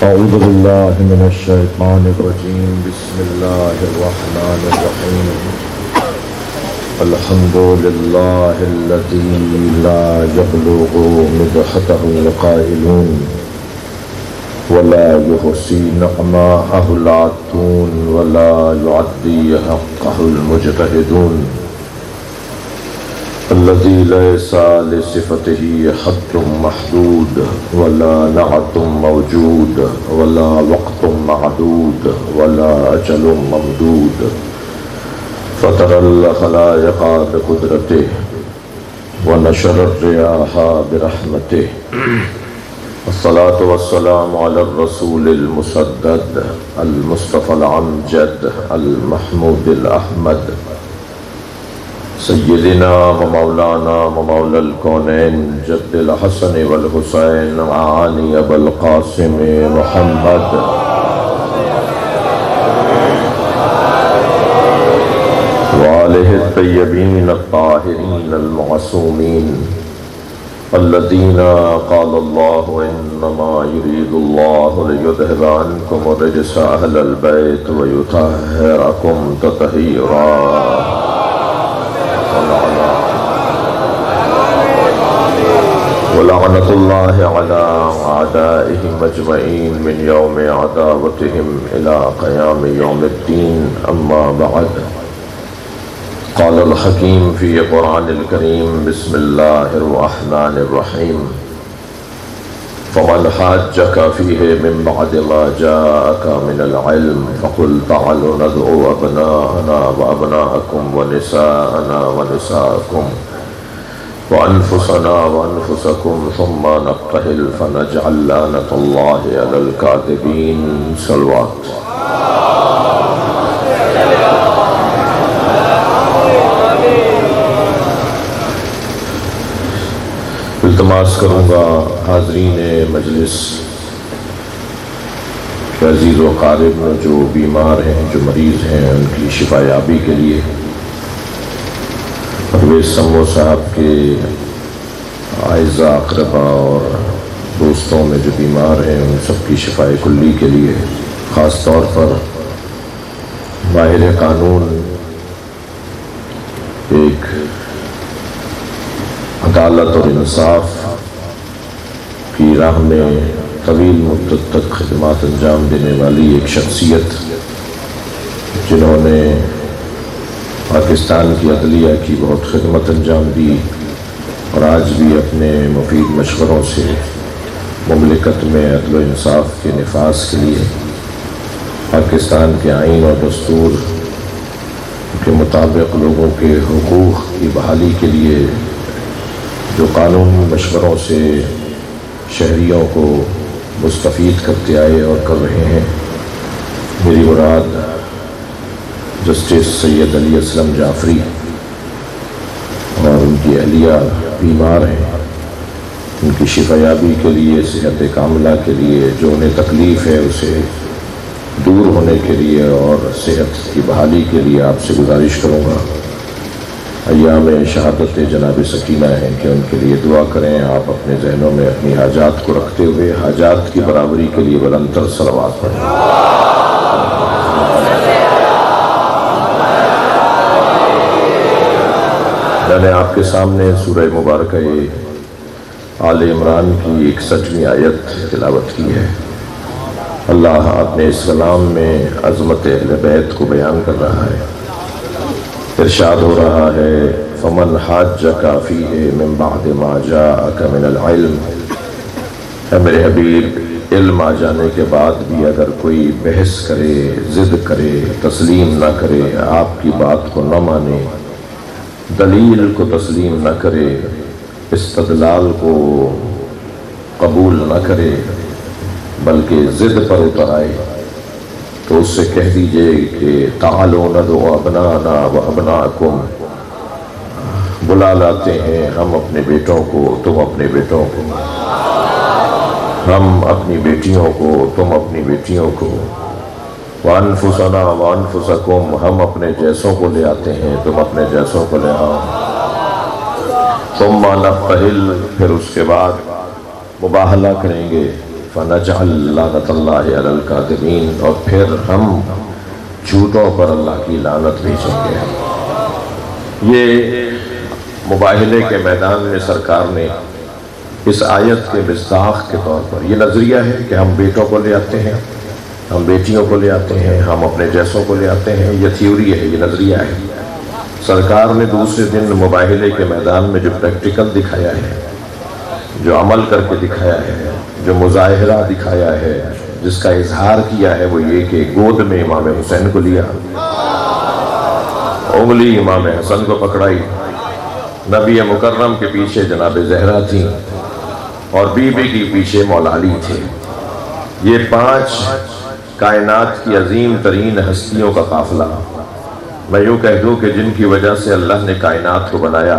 अऊज़ु बिल्लाहि मिनश शैतानिर रजीम बिस्मिल्लाहिर रहमानिर रहीम अल्हम्दुलिल्लाहिल्लज़ी ला यब्लुगु मिदहतहुल क़ाइलून वला युहसी निअमतहु लातून वला युअद्दी हक़्क़हुल मुजतहिदून अल्लज़ी लैसा लिसिफ़तिही हद्दुम महदूद वला नअतुम मौजूद वला वक़्तुम मअदूद वला अजलुम ममदूद फ़तरल ख़लाइक़ बिक़ुदरतिही व नशरर रियाह बिरहमतिही अस्सलातु वस्सलामु अला रसूलिल मुसद्दद अल मुस्तफ़ल अमजद अल महमूदिल अहमद सय्यदिना व मौलाना व मौलल कौनैन जद्दिल हसन वल हुसैन आनी अबुल क़ासिम मुहम्मद व आलिहि तय्यबीन अत्ताहिरीन अल मअसूमीन अल्लज़ीना क़ाल अल्लाहु इन्नमा युरीदुल्लाहु लियुज़हिबा अन्कुम अर्रिज्स अहलल बैत व युतahhirakum तत्हीरा वलअनतुल्लाहि अला अअदाइहिम अजमईन मिन यौमि अदावतिहिम इला क़यामि यौमिद्दीन अम्मा बअद क़ाल अल हकीम फ़ी क़ुरआनिल करीम बिस्मिल्लाहिर रहमानिर रहीम फ़मन हाज्जक फ़ीहि मिन बअदि मा जाअक मिनल इल्म फ़क़ुल तअलू नदअू अबनाअना व अबनाअकुम व निसाअना व निसाअकुम व अनफुसना व अनफुसकुम सुम्मा नब्तहिल फ़नजअल लानतल्लाहि अलल काज़िबीन। सलवात। इल्तमास करूँगा हाज़रीन मजलिस के अज़ीज़ व क़ारिब जो बीमार हैं, जो मरीज़ हैं, उनकी शिफायाबी के लिए परवेज़ समो साहब के आइज़ा अक़रबा और दोस्तों में जो बीमार हैं उन सबकी शिफाए कुल्ली के लिए ख़ास तौर पर माहिर कानून एक अदालत और इंसाफ की राह में तवील मुद्दत तक खिदमत अंजाम देने वाली एक शख्सियत जिन्होंने पाकिस्तान की अदलिया की बहुत खिदमत अंजाम दी और आज भी अपने मुफीद मशवरों से मुमलिकत में अदल व इंसाफ के निफाज के लिए पाकिस्तान के आइन और दस्तूर के मुताबिक लोगों के हुकूक़ की बहाली के लिए जो कानूनी मशवरों से शहरियों को मुस्तफ़ीद करते आए और कर रहे हैं। मेरी मुराद जस्टिस सैयद अली असलम जाफरी और उनकी अहलिया बीमार हैं, उनकी शिफायाबी के लिए, सेहत कामिला के लिए, जो उन्हें तकलीफ़ है उसे दूर होने के लिए और सेहत की बहाली के लिए आपसे गुजारिश करूँगा अय्याम शहादत जनाब सकीना है कि उनके लिए दुआ करें। आप अपने जहनों में अपनी हाजात को रखते हुए हाजात की बराबरी के लिए बुलंदतर सलवात पढ़ें। मैंने आपके सामने सूरह मुबारक आल इमरान की 61वीं आयत तिलावत की है। अल्लाह अपने इस कलाम में अज़मत अहले बैत को बयान कर रहा है। इरशाद हो रहा है फ़मन हाज्जक फ़ीहि मिन बअदि मा जाअक मिनल इल्म। है मेरे हबीब, इल्म आ जाने के बाद भी अगर कोई बहस करे, ज़िद करे, तस्लीम न करे, आपकी बात को न माने, दलील को तस्लीम न करे, इस्तदलाल को कबूल न करे, बल्कि ज़िद पर उतर आए, तो उससे कह दीजिए कि तालो नदो अबनाना व अबनाकुम, बुला लाते हैं हम अपने बेटों को, तुम अपने बेटों को, हम अपनी बेटियों को, तुम अपनी बेटियों को, वानफुसना वानफुसकुम, हम अपने जैसों को ले आते हैं, तुम अपने जैसों को ले आओ। सुम्मा नब्तहिल, फिर उसके बाद मुबाहला करेंगे, फनजअल लानतल्लाहि अलल काज़िमीन, और फिर हम झूठों पर अल्लाह की लानत भेजेंगे। ये मुबाहले के मैदान में सरकार ने इस आयत के मिस्दाक़ के तौर पर यह नज़रिया है कि हम बेटों को ले आते हैं, हम बेटियों को ले आते हैं, हम अपने जैसों को ले आते हैं। यह थ्योरी है, ये नज़रिया है। सरकार ने दूसरे दिन मुबाहले के मैदान में जो प्रैक्टिकल दिखाया है, जो अमल करके दिखाया है, जो मुजाहिरा दिखाया है, जिसका इजहार किया है, वो ये कि गोद में इमाम हुसैन को लिया, उंगली इमाम हसन को पकड़ाई, नबी मुकर्रम के पीछे जनाब ज़हरा थी और बीबी के पीछे मौला अली थे। ये 5 कायनात की अजीम तरीन हस्तियों का काफिला, मैं यूँ कह दूँ कि जिनकी वजह से अल्लाह ने कायनात को बनाया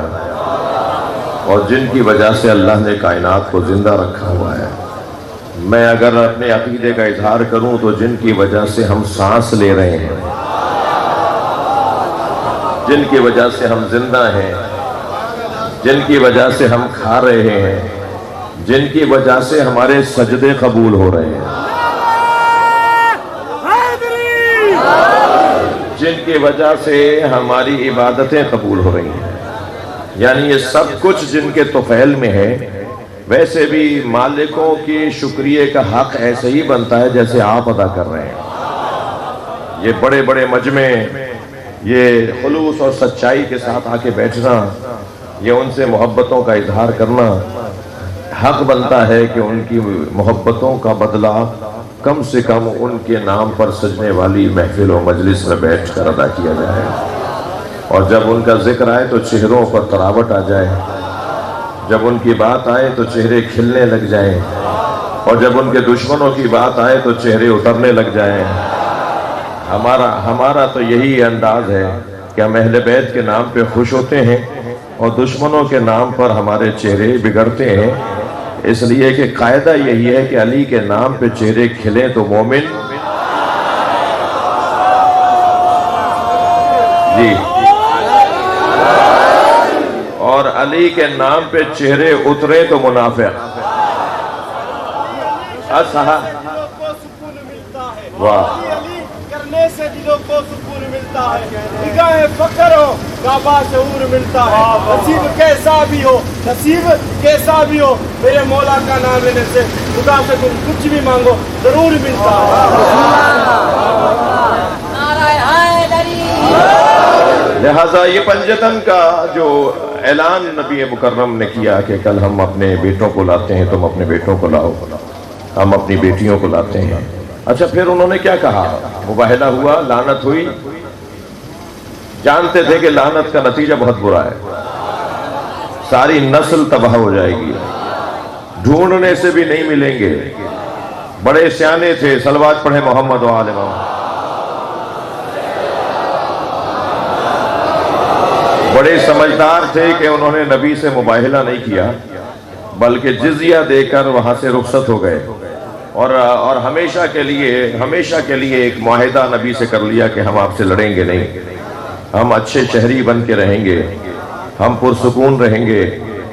और जिनकी वजह से अल्लाह ने कायनात को जिंदा रखा हुआ है। मैं अगर अपने अकीदे का इजहार करूं तो जिनकी वजह से हम सांस ले रहे हैं, जिनकी वजह से हम जिंदा हैं, जिनकी वजह से हम खा रहे हैं, जिनकी वजह से हमारे सजदे कबूल हो रहे हैं, जिनकी वजह से हमारी इबादतें कबूल हो रही हैं, यानी ये सब कुछ जिनके तुफैल में है। वैसे भी मालिकों के शुक्रिया का हक ऐसे ही बनता है जैसे आप अदा कर रहे हैं। ये बड़े बड़े मजमे, ये खुलूस और सच्चाई के साथ आके बैठना, ये उनसे मोहब्बतों का इजहार करना, हक बनता है कि उनकी मोहब्बतों का बदला कम से कम उनके नाम पर सजने वाली महफिल और मजलिस में बैठ कर अदा किया जाए। और जब उनका जिक्र आए तो चेहरों पर तरावट आ जाए, जब उनकी बात आए तो चेहरे खिलने लग जाएं, और जब उनके दुश्मनों की बात आए तो चेहरे उतरने लग जाएं। हमारा तो यही अंदाज है कि हम अहले बैत के नाम पे खुश होते हैं और दुश्मनों के नाम पर हमारे चेहरे बिगड़ते हैं। इसलिए कि कायदा यही है कि अली के नाम पे चेहरे खिले तो मोमिन जी, और अली के नाम पे चेहरे उतरे तो मुनाफिक। वाह, करने से दिलों को सुकून मिलता है, निगाहें फक्र हो काबा शऊर मिलता है। नसीब कैसा भी हो, नसीब कैसा भी हो, मेरे मौला का नाम लेने से खुदा से तुम कुछ भी मांगो जरूर मिलता है। लिहाजा ये पंजतन का जो ऐलान नबी मुकर्रम ने किया कि कल हम अपने बेटों को लाते हैं, तुम अपने बेटों को लाओ, हम अपनी बेटियों को लाते हैं। अच्छा, फिर उन्होंने क्या कहा? मुबाहला हुआ, लानत हुई। जानते थे कि लानत का नतीजा बहुत बुरा है, सारी नस्ल तबाह हो जाएगी, ढूंढने से भी नहीं मिलेंगे। बड़े सियाने थे, सलवात पढ़े मोहम्मद व आले मोहम्मद। बड़े समझदार थे कि उन्होंने नबी से मुबाहला नहीं किया, बल्कि जिजिया देकर वहां से रुखसत हो गए और हमेशा के लिए एक मुआहिदा नबी से कर लिया कि हम आपसे लड़ेंगे नहीं, हम अच्छे शहरी बन के रहेंगे, हम पुरसुकून रहेंगे,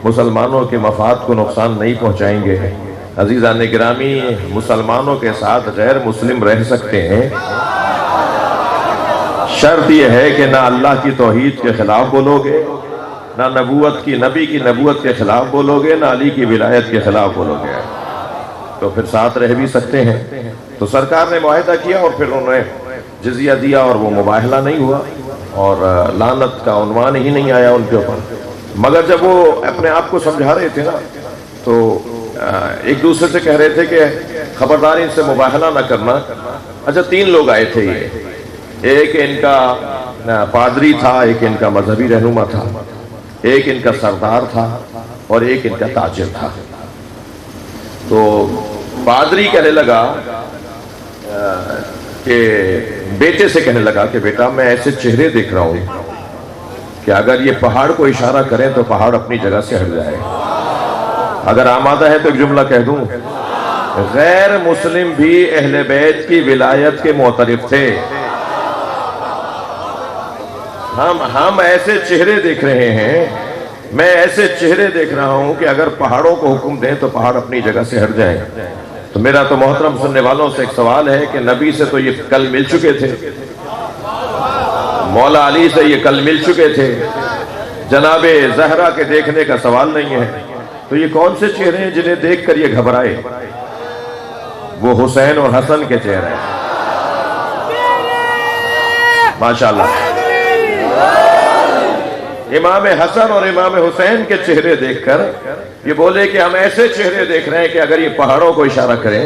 मुसलमानों के मफाद को नुकसान नहीं पहुंचाएंगे। अजीज़ान गिरामी, मुसलमानों के साथ गैर मुस्लिम रह सकते हैं, शर्त यह है कि ना अल्लाह की तौहीद के खिलाफ बोलोगे, ना नबी की नबूवत के खिलाफ बोलोगे, ना अली की विलायत के खिलाफ बोलोगे, तो फिर साथ रह भी सकते हैं। तो सरकार ने मुआहिदा किया और फिर उन्होंने जिजिया दिया और वो मुबाहला नहीं हुआ और लानत का उन्वान ही नहीं आया उनके ऊपर। मगर जब वो अपने आप को समझा रहे थे ना, तो एक दूसरे से कह रहे थे कि खबरदार इनसे मुबाहला ना करना। अच्छा, 3 लोग आए थे, ये एक इनका पादरी था, एक इनका मजहबी रहनुमा था, एक इनका सरदार था और एक इनका ताजिर था। तो पादरी कहने लगा कि बेटे से कहने लगा कि बेटा, मैं ऐसे चेहरे देख रहा हूं कि अगर ये पहाड़ को इशारा करें तो पहाड़ अपनी जगह से हट जाए। अगर आमादा है तो एक जुमला कह दूं, गैर मुस्लिम भी अहले बैत की विलायत के मोतरिफ थे। हम ऐसे चेहरे देख रहे हैं मैं ऐसे चेहरे देख रहा हूं कि अगर पहाड़ों को हुक्म दें तो पहाड़ अपनी जगह से हट जाए। तो मेरा तो मोहतरम सुनने वालों से एक सवाल है कि नबी से तो ये कल मिल चुके थे, मौला अली से ये कल मिल चुके थे, जनाबे जहरा के देखने का सवाल नहीं है। तो ये कौन से चेहरे हैं जिन्हें देखकर ये घबराए? वो हुसैन और हसन के चेहरे हैं। माशाअल्लाह, इमाम हसन और इमाम हुसैन के चेहरे देखकर ये बोले कि हम ऐसे चेहरे देख रहे हैं कि अगर ये पहाड़ों को इशारा करें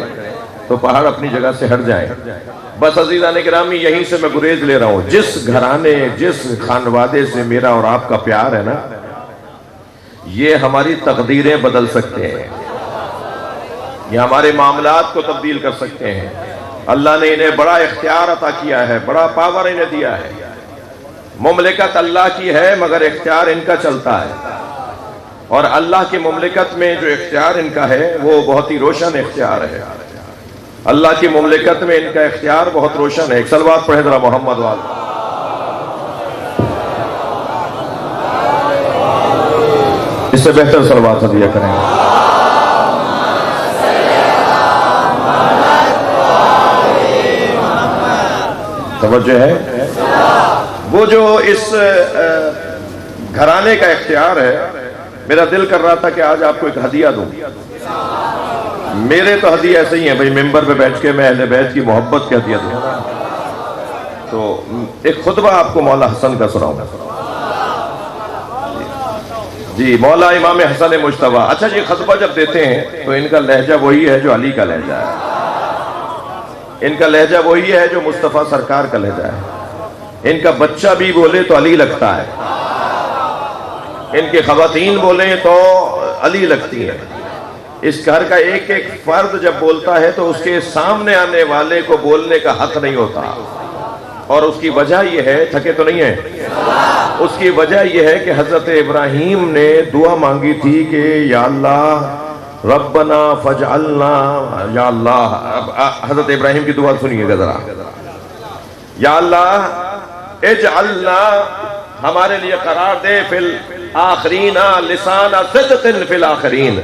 तो पहाड़ अपनी जगह से हट जाएं। बस अजीज़ान गिरामी, यहीं से मैं गुरेज ले रहा हूं। जिस घराने, जिस खानवादे से मेरा और आपका प्यार है ना, ये हमारी तकदीरें बदल सकते हैं, ये हमारे मामलात को तब्दील कर सकते हैं। अल्लाह ने इन्हें बड़ा इख्तियार अता किया है, बड़ा पावर इन्हें दिया है। मुमलिकत अल्लाह की है मगर इख्तियार इनका चलता है, और अल्लाह की मुमलिकत में जो इख्तियार इनका है वो बहुत ही रोशन इख्तियार है। अल्लाह की मुमलिकत में इनका इख्तियार बहुत रोशन है। एक सलवात पढ़े जरा मोहम्मद वाला। इससे बेहतर सलवात दिया करें। तवज्जो है। वो जो इस घराने का इख्तियार है, मेरा दिल कर रहा था कि आज आपको एक हदिया दूं। मेरे तो हदिया ऐसे ही है भाई, मिंबर पे बैठ के मैं अहले बैत की मोहब्बत का हदिया दूं। तो एक खुतबा आपको मौला हसन का सुनाऊंगा। जी, मौला इमाम हसन मुश्तबा। अच्छा जी, खुतबा जब देते हैं तो इनका लहजा वही है जो अली का लहजा है, इनका लहजा वही है जो मुस्तफ़ा सरकार का लहजा है। इनका बच्चा भी बोले तो अली लगता है, इनके खवातीन बोले तो अली लगती है। इस घर का एक एक फर्द जब बोलता है तो उसके सामने आने वाले को बोलने का हक नहीं होता। और उसकी वजह यह है, थके तो नहीं है, उसकी वजह यह है कि हजरत इब्राहीम ने दुआ मांगी थी कि या अल्लाह रब्बना फजअलना, या अल्लाह। हजरत इब्राहीम की दुआ सुनिएगा जरा। या अल्लाह इजअलना, हमारे लिए करार दे, फिल आखरीना लिसाना सिद्क़िन फिल आखरीन,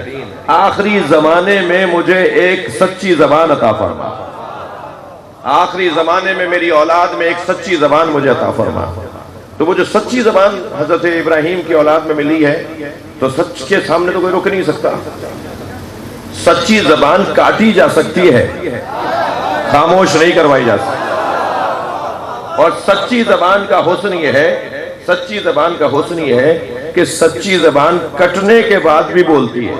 आखिरी जमाने में मुझे एक सच्ची जबान अता फरमा। आखिरी जमाने में मेरी औलाद में एक सच्ची जबान मुझे अता फरमा। तो वो जो सच्ची जबान हजरत इब्राहीम की औलाद में मिली है, तो सच के सामने तो कोई रोक नहीं सकता। सच्ची जबान काटी जा सकती है, खामोश नहीं करवाई जा सकती। और सच्ची जबान का हुस्न ये है, सच्ची जबान का हुस्न ये है कि सच्ची जबान कटने के बाद भी बोलती है।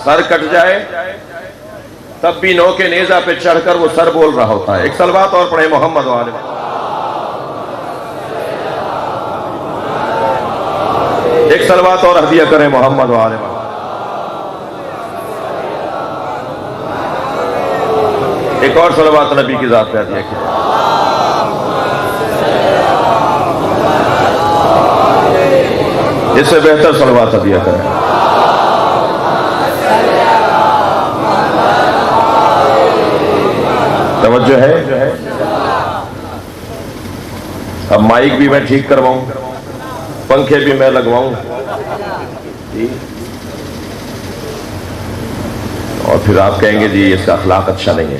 सर कट जाए तब भी नौ के नेजा पे चढ़कर वो सर बोल रहा होता है। एक सलवात और पढ़े मोहम्मद वाले। एक सलवात और हदिया करें मोहम्मद वाले। एक और सलवात नबी की जात पे हदिया की। इससे बेहतर सलवात हदिया करें। तवज्जो है। अब माइक भी मैं ठीक करवाऊं, पंखे भी मैं लगवाऊं, और फिर आप कहेंगे जी इसका अखलाक अच्छा नहीं है,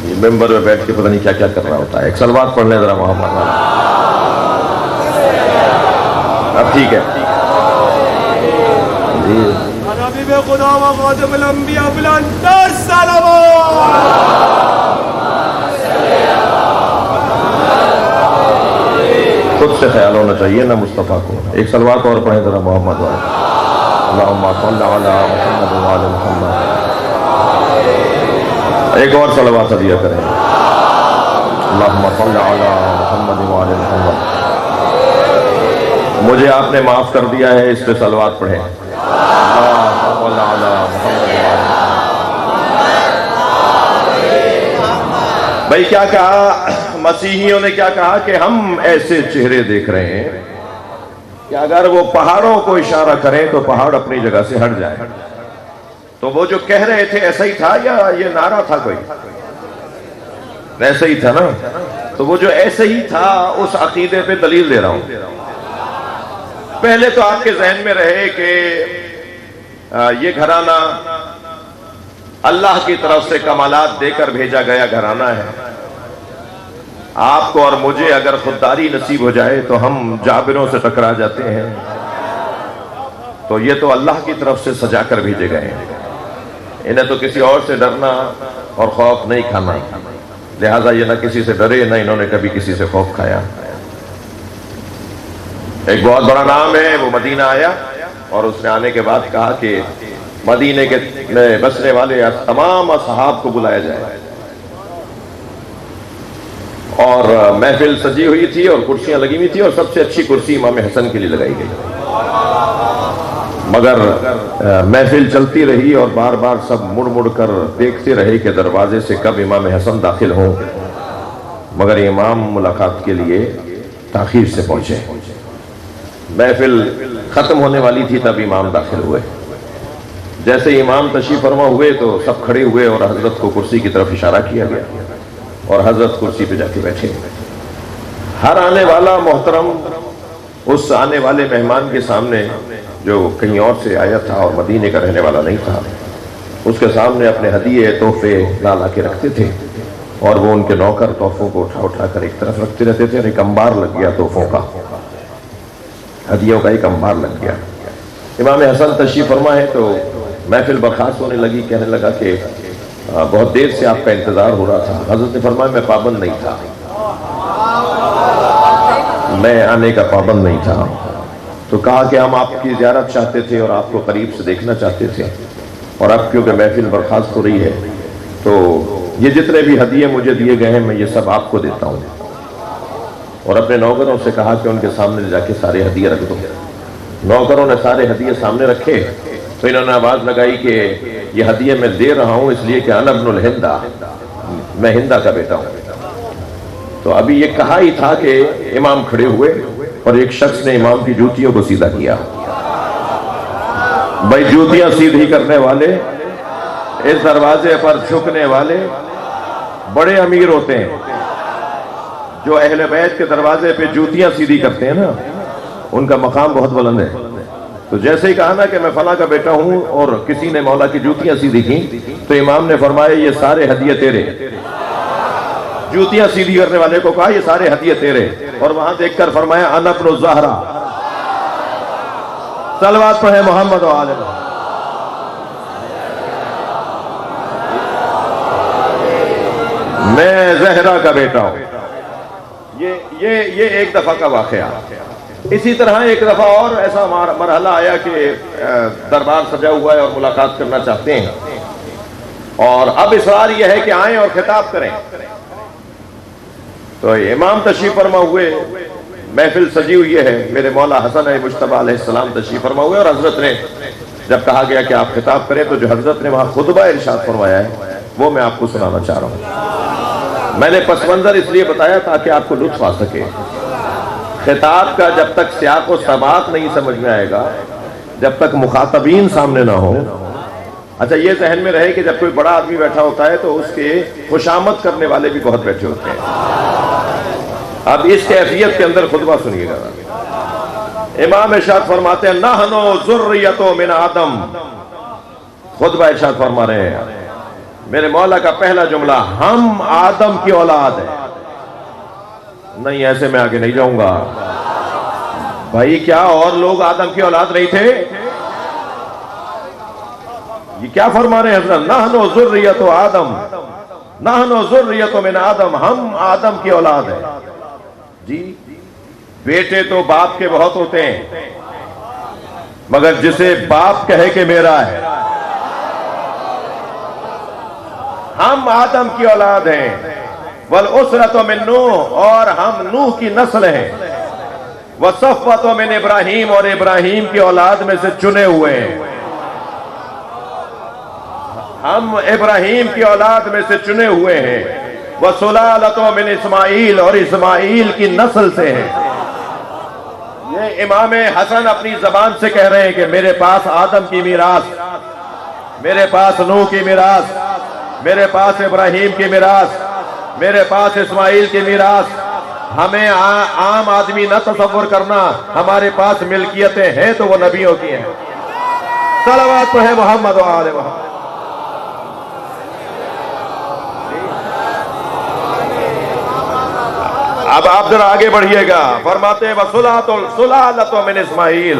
ये मेंबर में बैठ के पता नहीं क्या क्या कर रहा होता है। एक सलवात पढ़ लें जरा मोहम्मद वाला। अब ठीक है जी। खुद से ख्याल होना चाहिए ना मुस्तफ़ा को। एक सलवात और पढ़े जरा मोहम्मद वाला। अल्लाहुम्मा सल्ली अला मुहम्मद व आले मुहम्मद। एक और सलवात हदिया करें। अल्लाहुम्मा सल्ली अला मुहम्मद व आले मुहम्मद। मुझे आपने माफ कर दिया है, इस पे सलवात पढ़े। भाई क्या कहा मसीहियों ने, क्या कहा कि हम ऐसे चेहरे देख रहे हैं कि अगर वो पहाड़ों को इशारा करें तो पहाड़ अपनी जगह से हट जाए। तो वो जो कह रहे थे ऐसा ही था या ये नारा था कोई? ऐसे ही था ना। तो वो जो ऐसे ही था उस अकीदे पे दलील दे रहा हूं। पहले तो आपके जहन में रहे कि ये घराना अल्लाह की तरफ से कमालात देकर भेजा गया घराना है। आपको और मुझे अगर खुददारी नसीब हो जाए तो हम जाबिरों से टकरा जाते हैं, तो ये तो अल्लाह की तरफ से सजा कर भेजे गए हैं। इन्हें तो किसी और से डरना और खौफ नहीं खाना, लिहाजा ये ना किसी से डरे, ना इन्होंने कभी किसी से खौफ खाया। एक बहुत बड़ा नाम है, वो मदीना आया और उसने आने के बाद कहा कि मदीने के बसने वाले तमाम असहाब को बुलाया जाए। और महफिल सजी हुई थी और कुर्सियां लगी हुई थी और सबसे अच्छी कुर्सी इमाम हसन के लिए लगाई गई। मगर महफिल चलती रही और बार बार सब मुड़ मुड़ कर देखते रहे कि दरवाजे से कब इमाम हसन दाखिल हों, मगर इमाम मुलाकात के लिए ताखीर से पहुंचे। महफिल खत्म होने वाली थी तब इमाम दाखिल हुए। जैसे इमाम तशरीफ फरमा हुए तो सब खड़े हुए और हजरत को कुर्सी की तरफ इशारा किया गया और हजरत कुर्सी पे जाके बैठे। हर आने वाला मोहतरम उस आने वाले मेहमान के सामने, जो कहीं और से आया था और मदीने का रहने वाला नहीं था, उसके सामने अपने हदिये तोहफे ला के रखते थे और वो उनके नौकर तोहफों को उठा उठा कर एक तरफ रखते रहते थे। और एक अंबार लग गया तोहफों का, हदियों का एक अंबार लग गया। इमाम हसन तशरीफ फरमा है तो महफिल बर्खास्त होने लगी। कहने लगा कि बहुत देर से आपका इंतजार हो रहा था। हजरत ने फरमाया मैं पाबंद नहीं था, मैं आने का पाबंद नहीं था। तो कहा कि हम आपकी ज़ियारत चाहते थे और आपको करीब से देखना चाहते थे, और अब क्योंकि महफिल बर्खास्त हो रही है तो ये जितने भी हदिये मुझे दिए गए हैं मैं ये सब आपको देता हूँ। और अपने नौकरों से कहा कि उनके सामने जाके सारे हदिये रख दो। नौकरों ने सारे हदिये सामने रखे तो इन्होंने आवाज लगाई कि ये हदिये मैं दे रहा हूं इसलिए कि अना इब्नुल हिंदा, मैं हिंदा का बेटा हूं। तो अभी ये कहा ही था कि इमाम खड़े हुए और एक शख्स ने इमाम की जूतियों को सीधा किया। भाई जूतियां सीधी करने वाले, इस दरवाजे पर झुकने वाले बड़े अमीर होते हैं। जो अहले बैत के दरवाजे पे जूतियां सीधी करते हैं ना, उनका मकाम बहुत बुलंद है। तो जैसे ही कहा ना कि मैं फला का बेटा हूं और किसी ने मौला की जूतियां सीधी की, तो इमाम ने फरमाया ये सारे हदिये तेरे। जूतियां सीधी करने वाले को कहा ये सारे हदिये तेरे, और वहां देखकर फरमाया अना इब्नु ज़हरा, सलवात पढ़े मोहम्मद व आले मोहम्मद। मैं ज़हरा का बेटा हूं। ये एक दफा का वाकया। इसी तरह एक दफा और ऐसा मरहला आया कि दरबार सजा हुआ है और मुलाकात करना चाहते हैं, और अब इसरार यह है कि आए और खिताब करें। तो इमाम तशरीफ फरमा हुए, महफिल सजी हुई है, मेरे मौला हसन मुश्तबा अलैहिस्सलाम तशरीफ फरमा हुए, और हजरत ने जब कहा गया कि आप खिताब करें तो जो हजरत ने वहां खुतबा इरशाद फरमाया है वो मैं आपको सुनाना चाह रहा हूं। मैंने पस मंजर इसलिए बताया ताकि आपको लुत्फ आ सके। खिताब का जब तक सियाक व सबाक नहीं समझ में आएगा, जब तक मुखातबीन सामने ना हो। अच्छा, ये जहन में रहे कि जब कोई बड़ा आदमी बैठा होता है तो उसके खुशामद करने वाले भी बहुत बैठे होते हैं। अब इस कैफियत के अंदर खुतबा सुनिएगा। इमाम इरशाद फरमाते हैं नहनु ज़ुर्रियतो मिन आदम। खुतबा इरशाद फरमा रहे हैं, मेरे मौला का पहला जुमला, हम आदम की औलाद है। नहीं, ऐसे मैं आगे नहीं जाऊंगा। भाई क्या और लोग आदम की औलाद नहीं थे? ये क्या फरमा रहे हैं हज़रत? नहनु ज़ुर्रियतो आदम, नहनु ज़ुर्रियतो मिन आदम, हम आदम की औलाद है। जी, बेटे तो बाप के बहुत होते हैं, मगर जिसे बाप कहे कि मेरा है, हम आदम की औलाद हैं। वल उसरतो मिन नूह, और हम नूह की नस्ल हैं। व सफ़वतो मिन इब्राहीम, और इब्राहीम की औलाद में से चुने हुए हैं। हम इब्राहीम की औलाद में से चुने हुए हैं। व सुलालतो मिन इस्माईल, और इस्माईल की नस्ल से हैं। ये इमाम हसन अपनी जबान से कह रहे हैं कि मेरे पास आदम की मीरास, मेरे पास नूह की मीरास, मेरे पास इब्राहीम की मीरास, मेरे पास इस्माईल की मीरास, हमें आम आदमी न तसव्वुर करना, हमारे पास मिल्कियतें हैं तो वो नबियों की हैं। सलावत तो है मोहम्मद व आले मोहम्मद। अब आप जरा आगे बढ़िएगा, फरमाते वसुलातो मिन इस्माइल,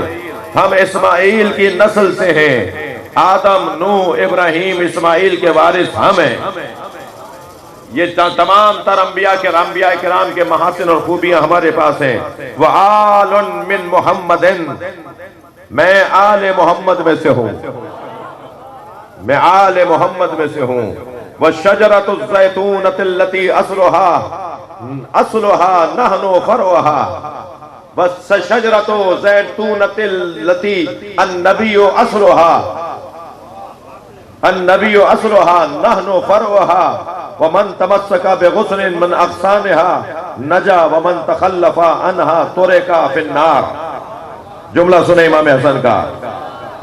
हम इस्माइल की नस्ल से हैं। आदम, नूह, इब्राहिम, इस्माइल के वारिस हम हैं। ये तमाम तर अंबिया किराम के महासिन और खूबियां हमारे पास हैं। वह आलुन मिन मुहम्मदिन, मैं आले मोहम्मद में से हूं, मैं आले मोहम्मद में से हूं। वह शजरतुज़ ज़ैतूनतल्लती अस्लुहा नहनु फरउहा, बस शजरतु ज़ैतूनतल्लती अन्नबिय्यु अस्लुहा नहनु फरउहा वमन तमस्सका बिगुस्लिन मिन अग़सानिहा नजा वमन तखल्लफा अन्हा तुरिका फिन्नार। जुमला सुने इमाम हसन का।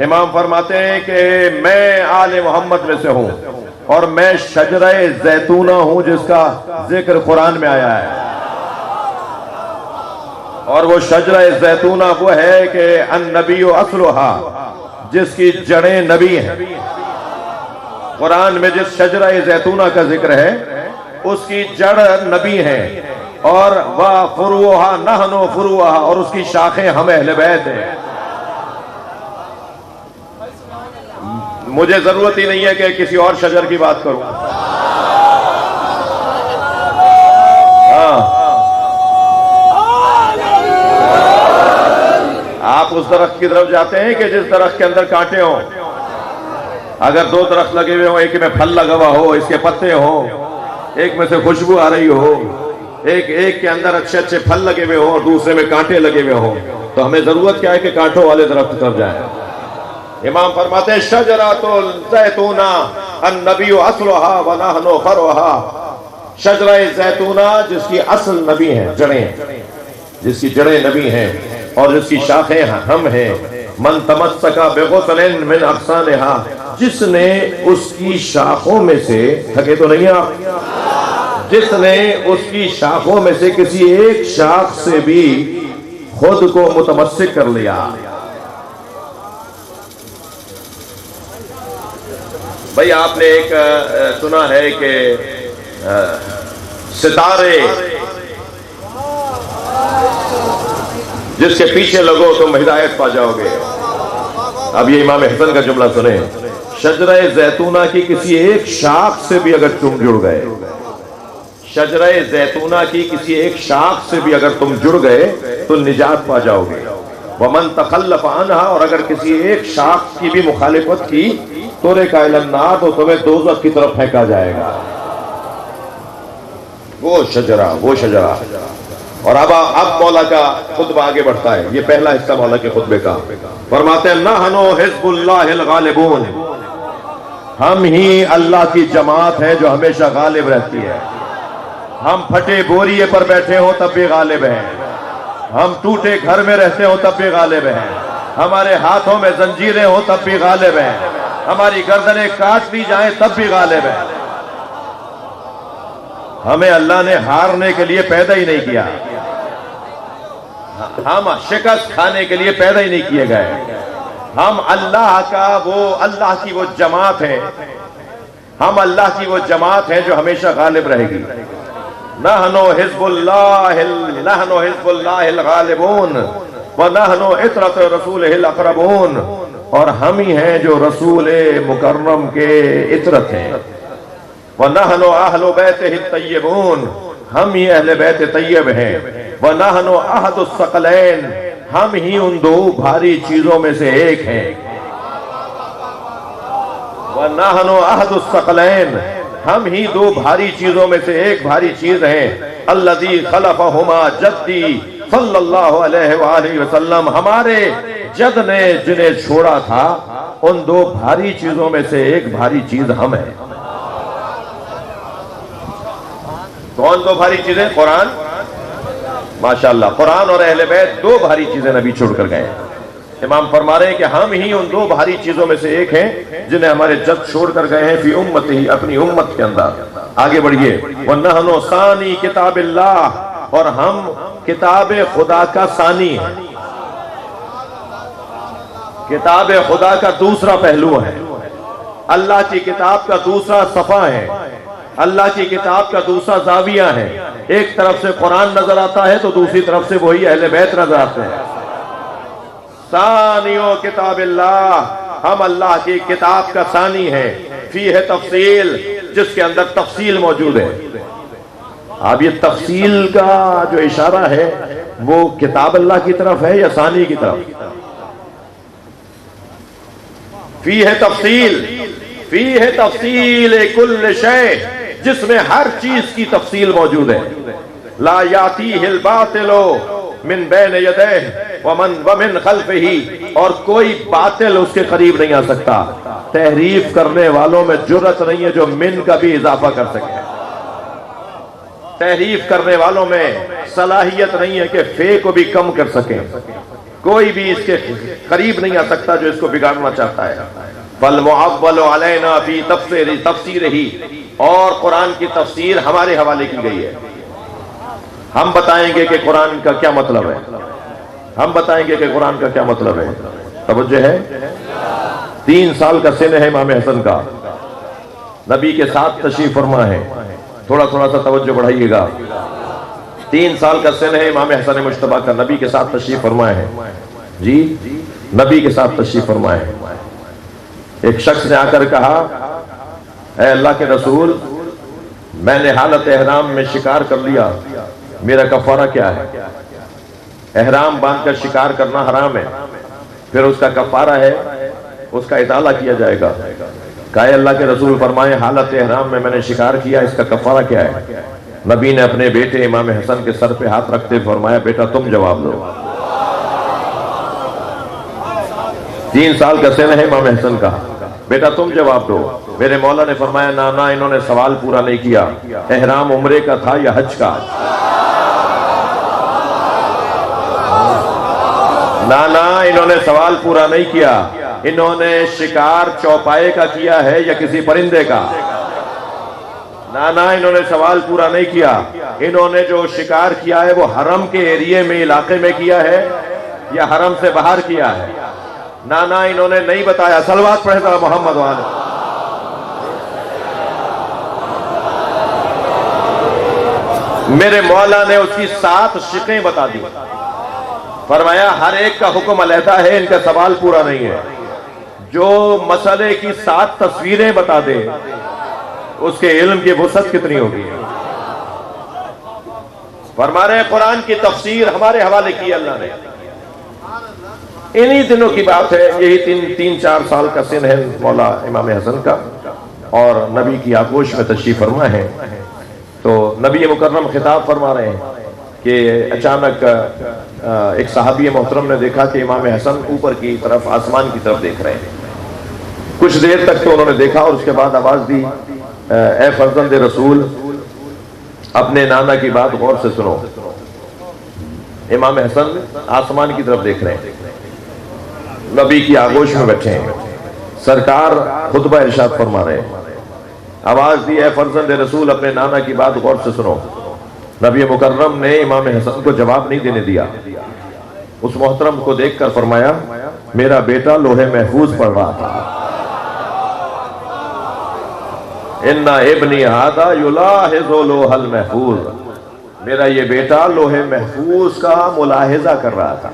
इमाम फरमाते हैं कि मैं आले मोहम्मद में से हूं और मैं शजरे जैतूना हूं जिसका जिक्र कुरान में आया है। और वो शजरे जैतूना वो है कि अन्नबिय्यु अस्लुहा, जिसकी जड़ें नबी हैं। कुरान में जिस शजरा जैतूना का जिक्र है उसकी जड़ नबी है, और वह फुरुहा नहनु फुरुहा, और उसकी शाखें हम अहले बैत हैं। मुझे जरूरत ही नहीं है कि किसी और शजर की बात करूं। हाँ, आप उस दरख्त की तरफ जाते हैं कि जिस दरख्त के अंदर कांटे हों। अगर दो दरख्त लगे हुए हो, एक में फल लगा हुआ हो, इसके पत्ते हो, एक में से खुशबू आ रही हो, एक के अंदर अच्छे अच्छे फल लगे हुए हो और दूसरे में कांटे लगे हुए हो, तो हमें जरूरत क्या है कि कांटों वाले दरख्त की तरफ जाएं। इमाम फरमाते हैं शजरतुल ज़ैतूना अन्नबिय्यु अस्लुहा व नहनु फरउहा, शजरा ज़ैतूना जिसकी असल नबी हैं, जड़ें, जिसकी जड़ें नबी हैं और जिसकी शाखें हम हैं। मन तमस्सका बिगुस्लिन मिन अग़सानिहा, जिसने उसकी शाखों में से, थके तो नहीं आप, जिसने उसकी शाखों में से किसी एक शाख से भी खुद को मुतमस्सिक कर लिया। भाई आपने एक सुना है कि सितारे जिसके पीछे लगो तुम हिदायत पा जाओगे। अब ये इमाम हसन का जुमला सुने, शजरा जैतूना की किसी एक शाख से भी अगर तुम जुड़ गए, शजरा जैतूना की किसी एक शाख से भी अगर तुम जुड़ गए तो निजात पा जाओगे। वमन तखल्लफ अन्हा, और अगर किसी एक शाख की भी मुखालिफत की तुरिका इलन्नार, तो तुम्हें दोज़ख की तरफ फेंका जाएगा। वो शजरा। और अब मौला का खुतबा आगे बढ़ता है। ये पहला हिस्सा मौला के खुतबे का। फरमाते हैं नहनु हिज़्बुल्लाहिल गालिबून, हम ही अल्लाह की जमात है जो हमेशा गालिब रहती है। हम फटे बोरिए पर बैठे हो तब भी गालिब हैं, हम टूटे घर में रहते हो तब भी गालिब हैं, हमारे हाथों में जंजीरें हो तब भी गालिब हैं, हमारी गर्दनें काट दी जाएं तब भी गालिब हैं। हमें अल्लाह ने हारने के लिए पैदा ही नहीं किया, हम शिकस्त खाने के लिए पैदा ही नहीं किए गए। हम अल्लाह की वो जमात है, हम अल्लाह की वो जमात है जो हमेशा गालिब रहेगी। नहनु हिज़्बुल्लाहिल गालिबून व नहनु इतरत रसूलिहिल अक़रबून, और हम ही हैं जो रसूल मुकर्रम के इतरत हैं। व नहनु अहलु बैतिहित तय्यबून, हम ही अहले बैत तय्यब हैं। व नहनु अहदुस सकलैन, हम ही उन दो भारी चीजों में से एक हैं। व नहनु अहदुस सकलैन, हम ही दो भारी चीजों में से एक भारी चीज हैं। अल्लज़ी खलफ़हुमा जद्दी सल्लल्लाहु अलैहि वसल्लम, हमारे जद ने जिन्हें छोड़ा था उन दो भारी चीजों में से एक भारी चीज हम हैं। कौन दो भारी चीजें? कुरान, माशाअल्लाह, कुरान और अहले बैत दो भारी चीजें नबी छोड़कर गए। इमाम फरमा रहे हैं कि हम ही उन दो भारी चीजों में से एक हैं जिन्हें हमारे जद छोड़कर गए हैं, फी उम्मती, अपनी उम्मत के अंदर। आगे बढ़िए, व नहनु सानी किताबिल्लाह, और हम किताब खुदा का सानी है। किताब खुदा का दूसरा पहलू है, अल्लाह की किताब का दूसरा सफा है, अल्लाह की किताब का दूसरा जाविया है। एक तरफ से कुरान नजर आता है तो दूसरी तरफ से वही अहले बैत नजर आते हैं। सानियो किताबिल्लाह, हम अल्लाह की किताब का सानी है। फी है तफसील, जिसके अंदर तफसील मौजूद है। अब ये तफसील का जो इशारा है वो किताब अल्लाह की तरफ है या सानी की तरफ? फी है तफसील, फी है तफसील कुल्ल शै, जिसमें हर चीज की तफसील मौजूद है। ला यातीहिल बातिलो मिन बैन यदैहि व मिन खल्फिही, और कोई बातिल उसके करीब नहीं आ सकता। तहरीफ करने वालों में जुर्रत नहीं है जो मिन का भी इजाफा कर सके। तहरीफ करने वालों में सलाहियत नहीं है कि फे को भी कम कर सके। कोई भी इसके करीब नहीं आ सकता जो इसको बिगाड़ना चाहता है। फल मुअव्वलु अलैना फी तफसीर ही, और कुरान की तफसीर हमारे हवाले की गई है। हम बताएंगे कि कुरान का क्या मतलब है, हम बताएंगे कि कुरान का क्या मतलब है। तवज्जो है? 3 साल का सिन है इमाम हसन का, नबी के साथ तशरीफ फरमा है। थोड़ा थोड़ा सा तवज्जो बढ़ाइएगा। 3 साल का सिन है इमाम हसन मुश्तबा का, नबी के साथ तशरीफ फरमा है जी, नबी के साथ तशरीफ फरमा है। एक शख्स ने आकर कहा, ऐ अल्लाह के रसूल, मैंने हालत एहराम में शिकार कर लिया, मेरा कफारा क्या है? एहराम बांधकर शिकार करना हराम है, फिर उसका कफारा है, उसका इताला किया जाएगा। कहा अल्लाह के रसूल फरमाए, हालत एहराम में मैंने शिकार किया, इसका कफारा क्या है? नबी ने अपने बेटे इमाम हसन के सर पे हाथ रखते फरमाया, बेटा तुम जवाब दो। 3 साल का सिन है इमाम हसन का, बेटा तुम जवाब दो। मेरे मौला ने फरमाया, ना ना, इन्होंने सवाल पूरा नहीं किया। एहराम उम्रे का था या हज का? ना ना, इन्होंने सवाल पूरा नहीं किया। इन्होंने शिकार चौपाए का किया है या किसी परिंदे का? ना ना, इन्होंने सवाल पूरा नहीं किया। इन्होंने जो शिकार किया है वो हरम के एरिया में, इलाके में किया है या हरम से बाहर किया है? ना ना, इन्होंने नहीं बताया। सलवात पढ़े था मोहम्मद वाले। मेरे मौला ने उसकी 7 शिकें बता दी। फरमाया हर एक का हुक्म अलहदा है, इनका सवाल पूरा नहीं है। जो मसले की 7 तस्वीरें बता दे, उसके इल्म की वसअत कितनी होगी। फरमा रहे कुरान की तफसीर हमारे हवाले की अल्लाह ने। इन्हीं दिनों की बात है, यही 3-4 साल का सिन है मौला इमाम हसन का, और नबी की आगोश में तशरीफ फरमा है। तो नबी मुकर्रम खिताब फरमा रहे हैं कि अचानक एक सहाबी मोहतरम ने देखा कि इमाम हसन ऊपर की तरफ, आसमान की तरफ देख रहे हैं। कुछ देर तक तो उन्होंने देखा और उसके बाद आवाज दी, ए फर्जंद रसूल, अपने नाना की बात गौर से सुनो। इमाम हसन आसमान की तरफ देख रहे हैं, नबी की आगोश में बैठे हैं, सरकार खुतबा इरशाद फरमा रहे हैं। आवाज दी, ए फर्जंद रसूल, अपने नाना की बात गौर से सुनो। नबी मुकर्रम ने इमाम हसन को जवाब नहीं देने दिया। उस मोहतरम को देखकर फरमाया, मेरा बेटा लोहे महफूज पढ़ रहा था। इन्ना इब्नी हादा युलाहिज़ु लोहल महफूज, मेरा ये बेटा लोहे महफूज का मुलाहिजा कर रहा था।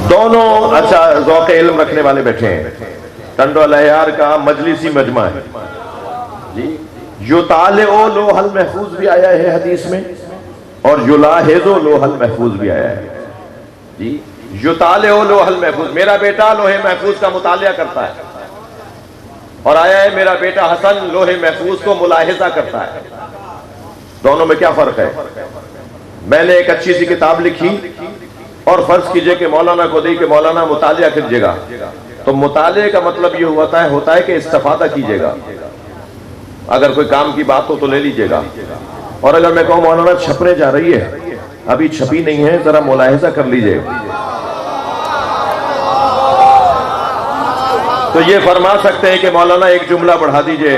दोनों अच्छा ज़ौक़े इल्म रखने वाले बैठे हैं। टंडो अलहयार का मजलिसी मजमा है जी। युतालिउ लोहल महफूज भी आया है हदीस में, और युलाहिज़ु लोहल महफूज भी आया है जी। युतालिउ लोहल महफूज, मेरा बेटा लोहे महफूज का मुतालिया करता है, और आया है मेरा बेटा हसन लोहे महफूज को मुलाहिजा करता है। दोनों में क्या फर्क है? मैंने एक अच्छी सी किताब लिखी और फर्ज कीजिए कि मौलाना को दी कि मौलाना मुतालिया कीजिएगा, तो मुताले का मतलब ये होता है कि इस्तिफादा कीजिएगा। अगर कोई काम की बात हो तो ले लीजिएगा, और अगर मैं कहूं मौलाना छपने जा रही है, अभी छपी नहीं है, जरा मुलाहिजा कर लीजिए, तो ये फरमा सकते हैं कि मौलाना एक जुमला बढ़ा दीजिए,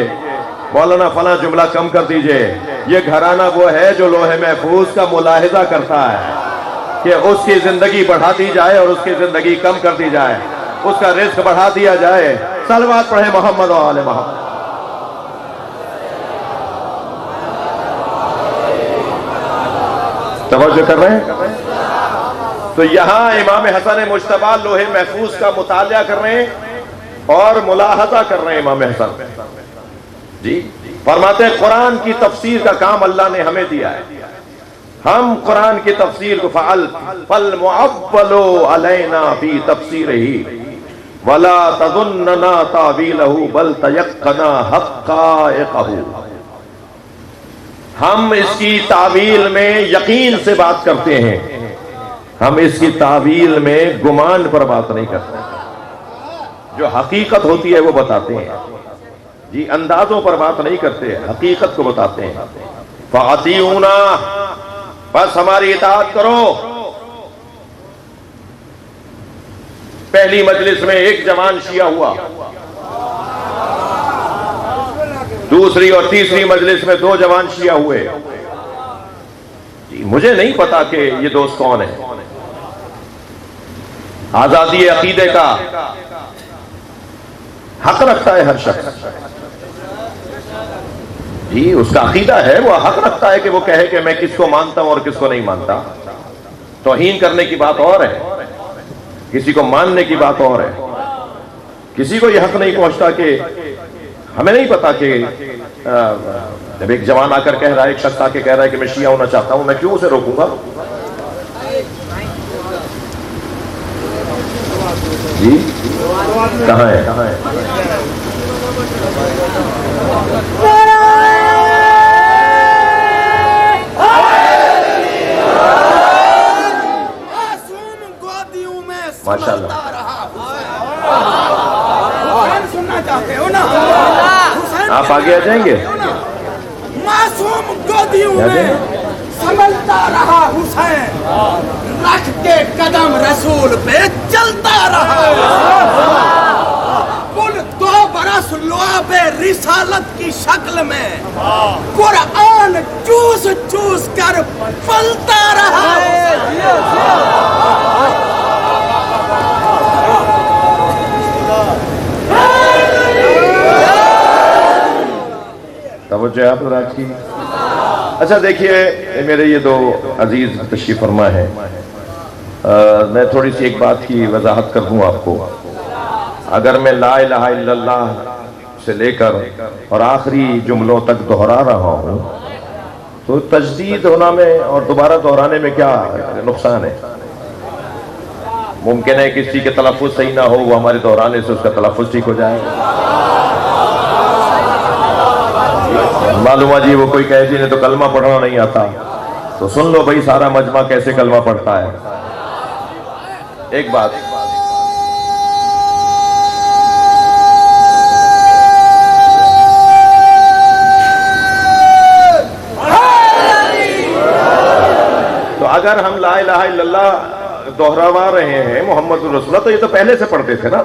मौलाना फला जुमला कम कर दीजिए। ये घराना वो है जो लोहे महफूज का मुलाहिजा करता है कि उसकी जिंदगी बढ़ा दी जाए और उसकी जिंदगी कम कर दी जाए, उसका रिस्क बढ़ा दिया जाए। सलवात पढ़े मोहम्मद व आले मोहम्मद। तवज्जो कर रहे हैं? तो यहां इमाम हसन मुश्तबा लोहे महफूज का मुतालिया कर रहे हैं और मुलाहजा कर रहे हैं। इमाम हसन जी फरमाते हैं कुरान की तफसीर का काम अल्लाह ने हमें दिया है, हम कुरान की तफसीर को फल मुअव्वलो अलैना फी तफसीरिही वला तज़ुन्नना तावीलहु बल तयक्कना हक़्क़ाइक़हु। हम इसकी तावील में यकीन से बात करते हैं, हम इसकी तावील में गुमान पर बात नहीं करते। जो हकीकत होती है वो बताते हैं जी, अंदाजों पर बात नहीं करते, हकीकत को बताते हैं। फ़अतीऊना, बस हमारी इताअत करो। पहली मजलिस में एक जवान शिया हुआ, दूसरी और तीसरी मजलिस में 2 जवान शिया हुए। मुझे नहीं पता कि ये दोस्त कौन है। आजादी अकीदे का हक रखता है हर शख्स जी, उसका अकीदा है, वो हक रखता है कि वो कहे कि मैं किसको मानता हूं और किसको नहीं मानता। तौहीन करने की बात और है, किसी को मानने की बात और है। किसी को यह हक नहीं पहुंचता कि हमें नहीं पता कि जब एक जवान आकर कह रहा है, एक शख्स आके कह रहा है कि मैं शिया होना चाहता हूं, मैं क्यों उसे रोकूंगा जी? कहां है, कहां है? माशाअल्लाह सुनना चाहते हो ना? आप आगे आ जाएंगे। मासूम गोदियों में संभलता रहा हुसैन, रख के कदम रसूल पे चलता रहा। कुल 2 बरस लुआबे रिसालत की शक्ल में कुरान चूस चूस कर पलता रहा। तवज्जो आप राज की। अच्छा देखिए, मेरे ये 2 अजीज तशरीफ फरमा है, मैं थोड़ी सी एक बात की वजाहत कर दूं आपको। अगर मैं ला इलाहा इल्लल्लाह से लेकर और आखिरी जुमलों तक दोहरा रहा हूं तो तजदीद होना में और दोबारा दोहराने में क्या नुकसान है? मुमकिन है किसी के तलफ़ुज़ सही ना हो, वो हमारे दोहराने से उसका तलफ़ुज़ ठीक हो जाए। मालूम है जी, वो कोई कहे जी ने तो कलमा पढ़ना नहीं आता, तो सुन लो भाई सारा मजमा कैसे कलमा पढ़ता है। एक बात, तो अगर हम ला इलाहा इल्लल्लाह दोहरावा रहे हैं मोहम्मद रसूलुल्लाह, तो ये तो पहले से पढ़ते थे ना।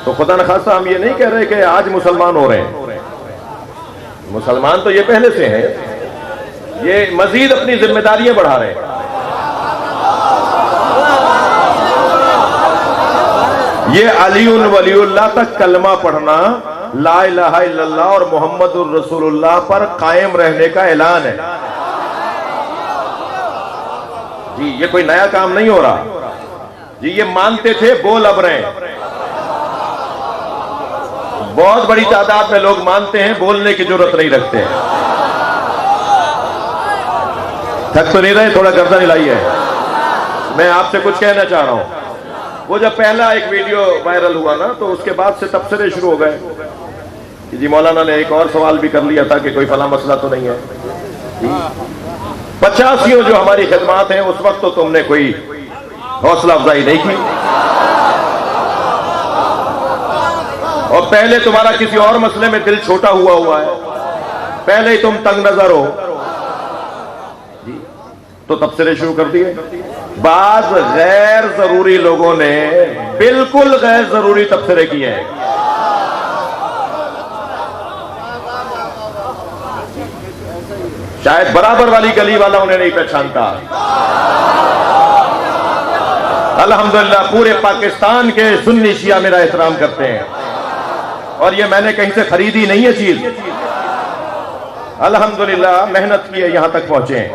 तो खुदा न खास्ता हम ये नहीं कह रहे कि आज मुसलमान हो रहे हैं, मुसलमान तो ये पहले से हैं, ये मजीद अपनी जिम्मेदारियां बढ़ा रहे हैं। ये अलीउल वलीउल्लाह तक कलमा पढ़ना, ला इलाहा इल्लल्लाह और मोहम्मदुर रसूलुल्लाह पर कायम रहने का ऐलान है जी। ये कोई नया काम नहीं हो रहा जी, ये मानते थे, बोल अब रहे हैं। बहुत बड़ी तादाद में लोग मानते हैं, बोलने की जरूरत नहीं रखते हैं। थक तो नहीं रहे? थोड़ा गर्दन हिलाइए। मैं आपसे कुछ कहना चाह रहा हूं। वो जब पहला एक वीडियो वायरल हुआ ना, तो उसके बाद से तबसरे शुरू हो गए कि जी मौलाना ने एक और सवाल भी कर लिया था कि कोई फला मसला तो नहीं है जी। 85 जो हमारी खिदमात हैं, उस वक्त तो तुमने कोई हौसला अफजाई नहीं की, और पहले तुम्हारा किसी और मसले में दिल छोटा हुआ है, पहले ही तुम तंग नजर हो जी, तो तबसरे शुरू कर दिए। बाज गैर जरूरी लोगों ने बिल्कुल गैर जरूरी तबसरे किए हैं। शायद बराबर वाली गली वाला उन्हें नहीं पहचानता। अल्हम्दुलिल्लाह पूरे पाकिस्तान के सुन्नी शिया मेरा एहतराम करते हैं, और ये मैंने कहीं से खरीदी नहीं है चीज। अल्हम्दुलिल्लाह मेहनत की है, यहां तक पहुंचे हैं।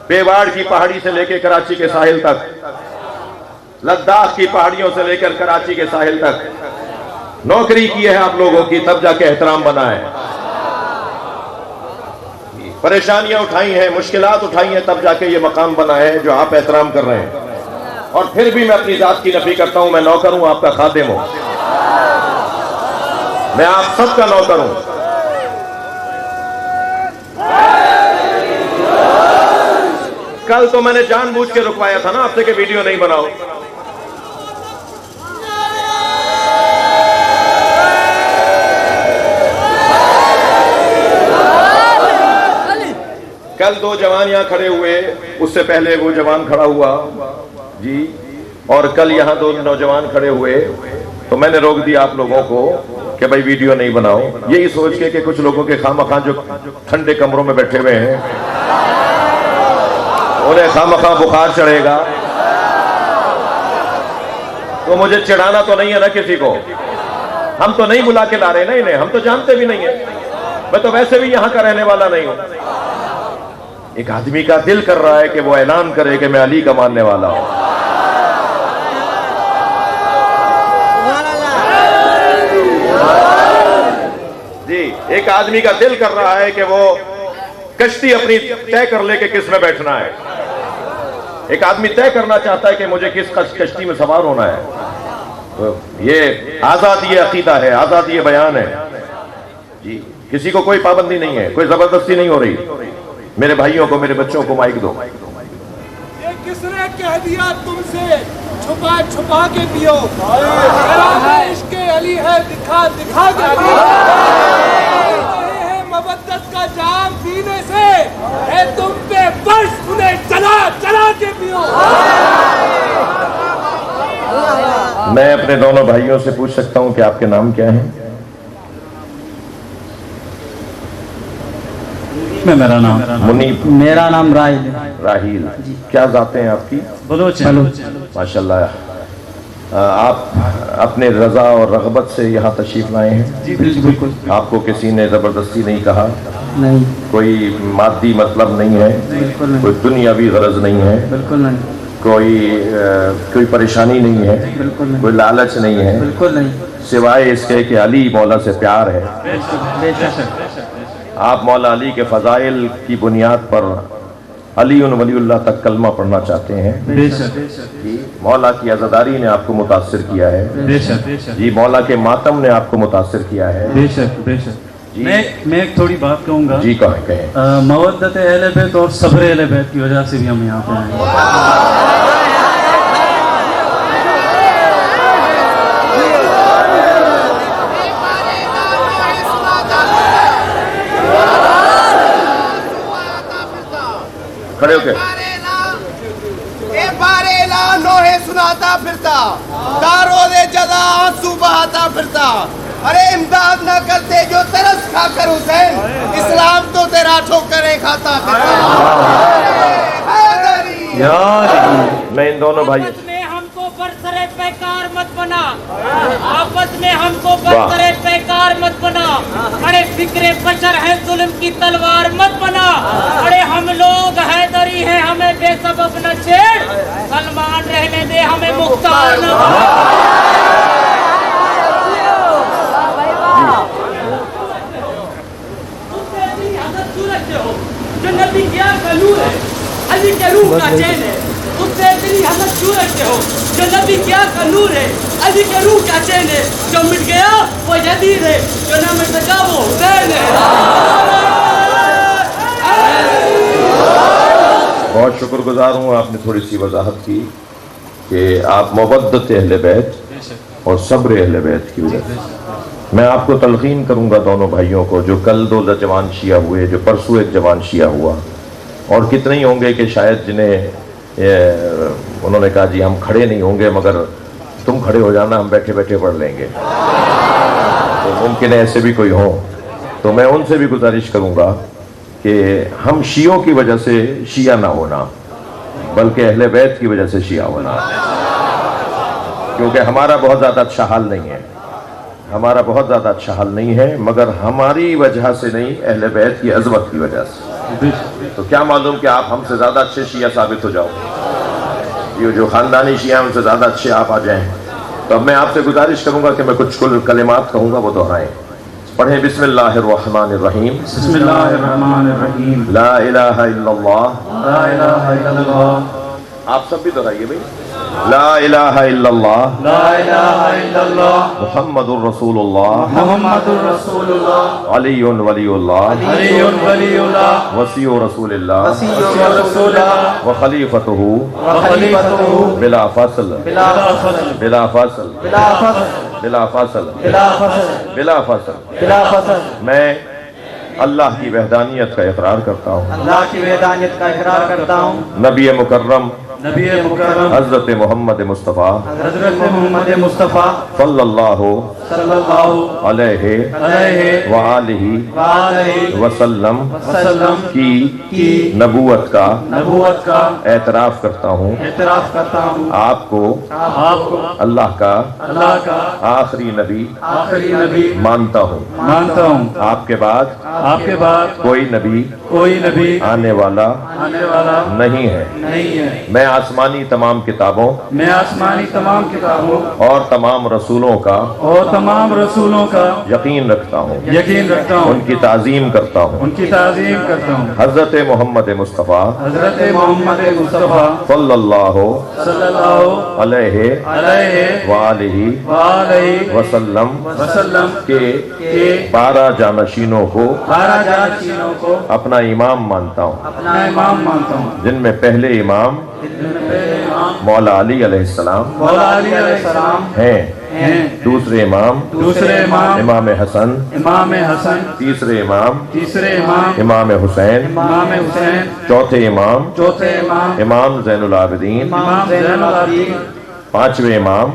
पेवाड़ की पहाड़ी से लेकर कराची के साहिल तक, लद्दाख की पहाड़ियों से लेकर कराची के साहिल तक नौकरी की है आप लोगों की, तब जाके एहतराम बना है। परेशानियां उठाई हैं, मुश्किलात उठाई हैं, तब जाके ये मकाम बना है जो आप एहतराम कर रहे हैं। और फिर भी मैं अपनी जात की नफी करता हूं, मैं नौकर हूं, आपका खादिम हूं, मैं आप सबका नौकर हूं। कल तो मैंने जानबूझ के रुकवाया था ना आपसे कि वीडियो नहीं बनाओ। कल दो जवान यहां खड़े हुए, उससे पहले वो जवान खड़ा हुआ जी, और कल यहां दो नौजवान खड़े हुए, तो मैंने रोक दिया आप लोगों को कि भाई वीडियो नहीं बनाओ, यही सोच के कि कुछ लोगों के खामखा जो ठंडे कमरों में बैठे हुए हैं उन्हें खामखा बुखार चढ़ेगा। तो मुझे चिढ़ाना तो नहीं है ना किसी को, हम तो नहीं बुला के ला रहे ना इन्हें, हम तो जानते भी नहीं है, मैं तो वैसे भी यहां का रहने वाला नहीं हूं। एक आदमी का दिल कर रहा है कि वो ऐलान करे कि मैं अली का मानने वाला हूं। जी, एक आदमी का दिल कर रहा है कि वो कश्ती अपनी तय कर ले कि किस में बैठना है। एक आदमी तय करना चाहता है कि मुझे किस कश्ती में सवार होना है। तो ये आजादी अकीदा है, आजादी बयान है जी, किसी को कोई पाबंदी नहीं है, कोई जबरदस्ती नहीं हो रही। मेरे भाइयों को, मेरे बच्चों को माइक दो। ये किसने कह दिया तुमसे छुपा छुपा के पियो? इश्क़ अली है दिखा दिखा के पियो। मवद्दत का जाम पीने से है तुम पे बर्फ, उन्हें चला चला के पियो। मैं अपने दोनों भाइयों से पूछ सकता हूं कि आपके नाम क्या हैं? मेरा नाम मुनीब। मेरा नाम राहिल। राहिल, क्या जाते हैं आपकी? बलोच। माशाल्लाह। आप अपने रजा और रगबत से यहाँ तशरीफ लाए हैं? जी बिल्कुल। आपको किसी ने जबरदस्ती नहीं कहा? नहीं। कोई मादी मतलब नहीं है? बिल्कुल नहीं। कोई दुनियावी गरज नहीं है? बिल्कुल नहीं। कोई परेशानी नहीं है? बिल्कुल नहीं। कोई लालच नहीं है? बिल्कुल नहीं। सिवाय इसके कि अली मौला से प्यार है। बेशक। आप मौला अली के फजाइल की बुनियाद पर अली उन वलीउल्लाह तक कलमा पढ़ना चाहते हैं। बेशक। मौला की अज़ादारी ने आपको मुतासिर किया है। बेशक। जी, मौला के मातम ने आपको मुतासिर किया है। बेशक। मैं एक थोड़ी बात कहूँगा। जी कहें। मवद्दत अहले बैत और सब्र अहले बैत की वजह से भी हम यहाँ पे आए। खड़े होके बारेला नोहे सुनाता फिरता, दारो दे जदा आंसू बहाता फिरता। अरे इमदाद न करते जो तरस खाकर हुसैन, इस्लाम तो तेरा ठोकरें खाता फिरता। मैं इन दोनों भाई हमको बरसरे पैकार मत बना, आपस में हमको बरसरे पैकार मत बना। अरे फिक्रे बशर है, जुल्म की तलवार मत बना। अरे हम लोग हैदरी हैं, हमें बेसबब न छेड़। सलमान रहने दे, हमें मुख्तार न जो नबी क्या कलूर है, अली के रूह का चैन है। उससे इतनी हसद क्यों रखते हो? जो नबी क्या का नूर है, अली के रूह का चैन है। जो मिट गया वो यजीद है, जो ना मिट सका वो हुसैन है। बहुत शुक्रगुजार हूँ, आपने थोड़ी सी वजाहत की कि आप मवद्दत अहले बैत और सब्र अहले बैत की वजह से। मैं आपको तलकीन करूँगा दोनों भाइयों को, जो कल दो जवान शिया हुए, जो परसों एक जवान शिया हुआ, और कितने ही होंगे कि शायद जिन्हें उन्होंने कहा जी हम खड़े नहीं होंगे, मगर तुम खड़े हो जाना, हम बैठे बैठे पढ़ लेंगे। तो मुमकिन है ऐसे भी कोई हो, तो मैं उनसे भी गुजारिश करूंगा कि हम शियों की वजह से शिया ना होना, बल्कि अहले बैत की वजह से शिया होना, क्योंकि हमारा बहुत ज़्यादा अच्छा हाल नहीं है, हमारा बहुत ज़्यादा अच्छा हाल नहीं है, मगर हमारी वजह से नहीं, अहले बैत की अज़मत की वजह से। तो क्या मालूम कि आप हमसे ज़्यादा अच्छे शिया साबित हो जाओ, ये जो ख़ानदानी शिया उनसे ज़्यादा अच्छे आप आ जाएं। तो अब मैं आपसे गुजारिश करूँगा कि मैं कुछ कलिमात कहूँगा, वो दोहराएं। पढ़ें बिस्मिल्लाहिर्रहमानिर्रहीम। बिस्मिल्लाहिर्रहमानिर्रहीम। ला इलाहा इल्लल्लाह। ला इलाहा इल्लल्लाह। आप सब भी दोहराइए भाई। ला इलाहा इल्लल्लाह। ला इलाहा इल्लल्लाह। मुहम्मदुर रसूलुल्लाह। मुहम्मदुर रसूलुल्लाह। अलीयुन वलीयुल्लाह। अलीयुन वलीयुल्लाह। वसीयु रसूलिल्लाह। वसीयु रसूलिल्लाह। व खलीफतुहु। व खलीफतुहु। बिला फस्ल। बिला फस्ल। बिला फस्ल। बिला फस्ल। बिला फस्ल। बिला फस्ल। बिला फस्ल। बिला फस्ल। मैं अल्लाह की वहदानियत का इकरार करता हूँ, अल्लाह की वहदानियत का इकरार करता हूँ, नबी मुकर्रम नबी मुकर्रम हज़रत मोहम्मद मुस्तफ़ा हज़रत मोहम्मद मुस्तफ़ा सल्लल्लाहु अलैहि व आलिहि वसल्लम की नबूवत का एतराफ़ करता हूँ। आपको अल्लाह का आखिरी नबी मानता हूँ। आपके बाद कोई नबी आने वाला नहीं है। मैं आसमानी तमाम किताबों और तमाम रसूलों का यकीन रखता हूँ, उनकी ताज़ीम करता हूँ। हज़रत मोहम्मद मुस्तफ़ा सल्लल्लाहु अलैहि व आलिहि वसल्लम के 12 जानशीनों को अपना इमाम मानता हूँ, जिनमें पहले इमाम मौला अली अलैहिस्सलाम हैं, दूसरे इमाम इमाम हसन, तीसरे इमाम इमाम हुसैन, चौथे इमाम इमाम ज़ैनुल आबिदीन, पांचवें इमाम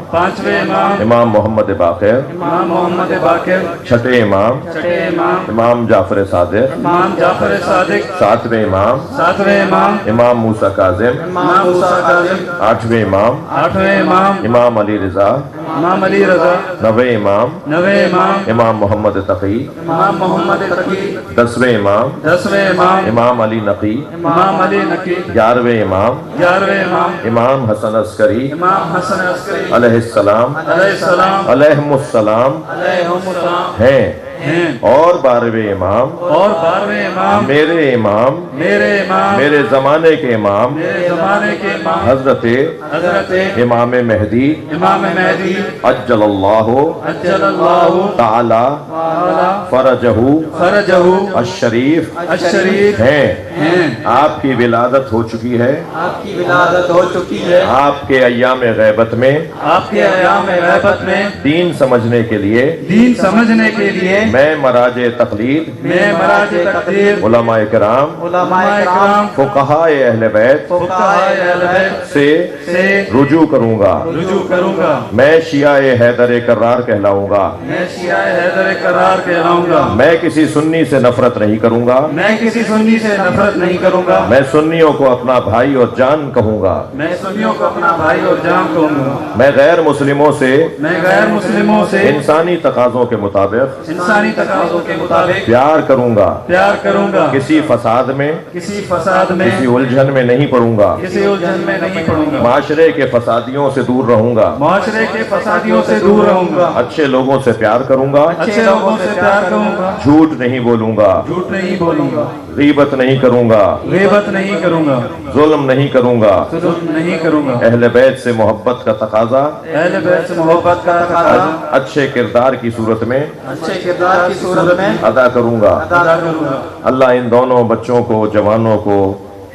इमाम मोहम्मद बाक़िर, छठे इमाम इमाम जाफर सादिक, सातवें इमाम इमाम मूसा काज़िम, आठवें इमाम इमाम अली रज़ा, नवे इमाम इमाम मोहम्मद तक़ी, 10वें इमाम इमाम अली नक़ी, 11वें इमाम इमाम हसन अस्करी अलैहिस्सलाम हैं, और 12वें इमाम मेरे मेरे ज़माने के इमाम हज़रत इमाम महदी अज्जलल्लाहु ताला फरजहू अशरीफ हैं। आपकी विलादत हो चुकी है, आपके अय्याम गैबत में दीन समझने के लिए मैं मराजे तक़लीद उलमाए किराम फुक़हाए अहले बैत से रुजू करूँगा। मैं शियाए हैदर करार कहलाऊंगा। मैं किसी सुन्नी से नफरत नहीं करूँगा। मैं सुन्नियों को अपना भाई और जान कहूँगा। मैं गैर मुस्लिमों से इंसानी तकाज़ों के मुताबिक प्यार करूँगा। किसी फसाद में किसी उलझन में नहीं पड़ूंगा। माशरे के फसादियों से दूर रहूंगा। अच्छे लोगों से प्यार करूंगा। झूठ नहीं बोलूंगा। गीबत नहीं करूंगा। जुल्म नहीं करूंगा। अहले बैत से मोहब्बत का तकाजा अच्छे किरदार की सूरत में अदा करूंगा। अल्लाह इन दोनों बच्चों को, जवानों को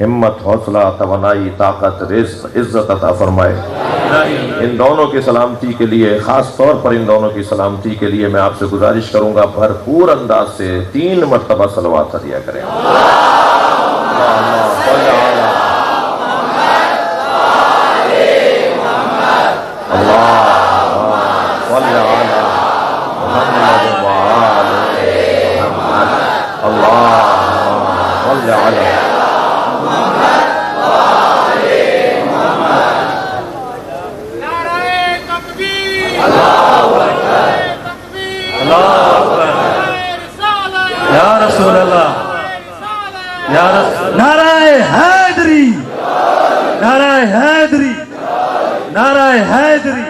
हिम्मत, हौसला, तवानाई, ताकत, रिज़्क़, इज़्ज़त अता फरमाए। इन दोनों की सलामती के लिए, ख़ास तौर पर इन दोनों की सलामती के लिए मैं आपसे गुजारिश करूंगा, भरपूर अंदाज से 3 मरतबा सलवात अदा करें। नाराए हैदरी,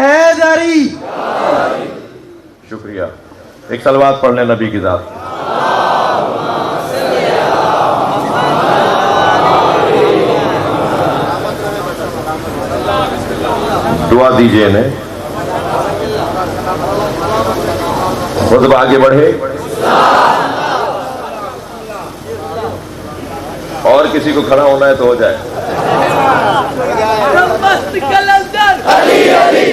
हैदरी। शुक्रिया। एक सलवात पढ़ लें नबी की जात। दुआ दीजिए इन्हें, खुद आगे बढ़े और किसी को खड़ा होना है तो हो जाए। मस्त कलंदर अली अली,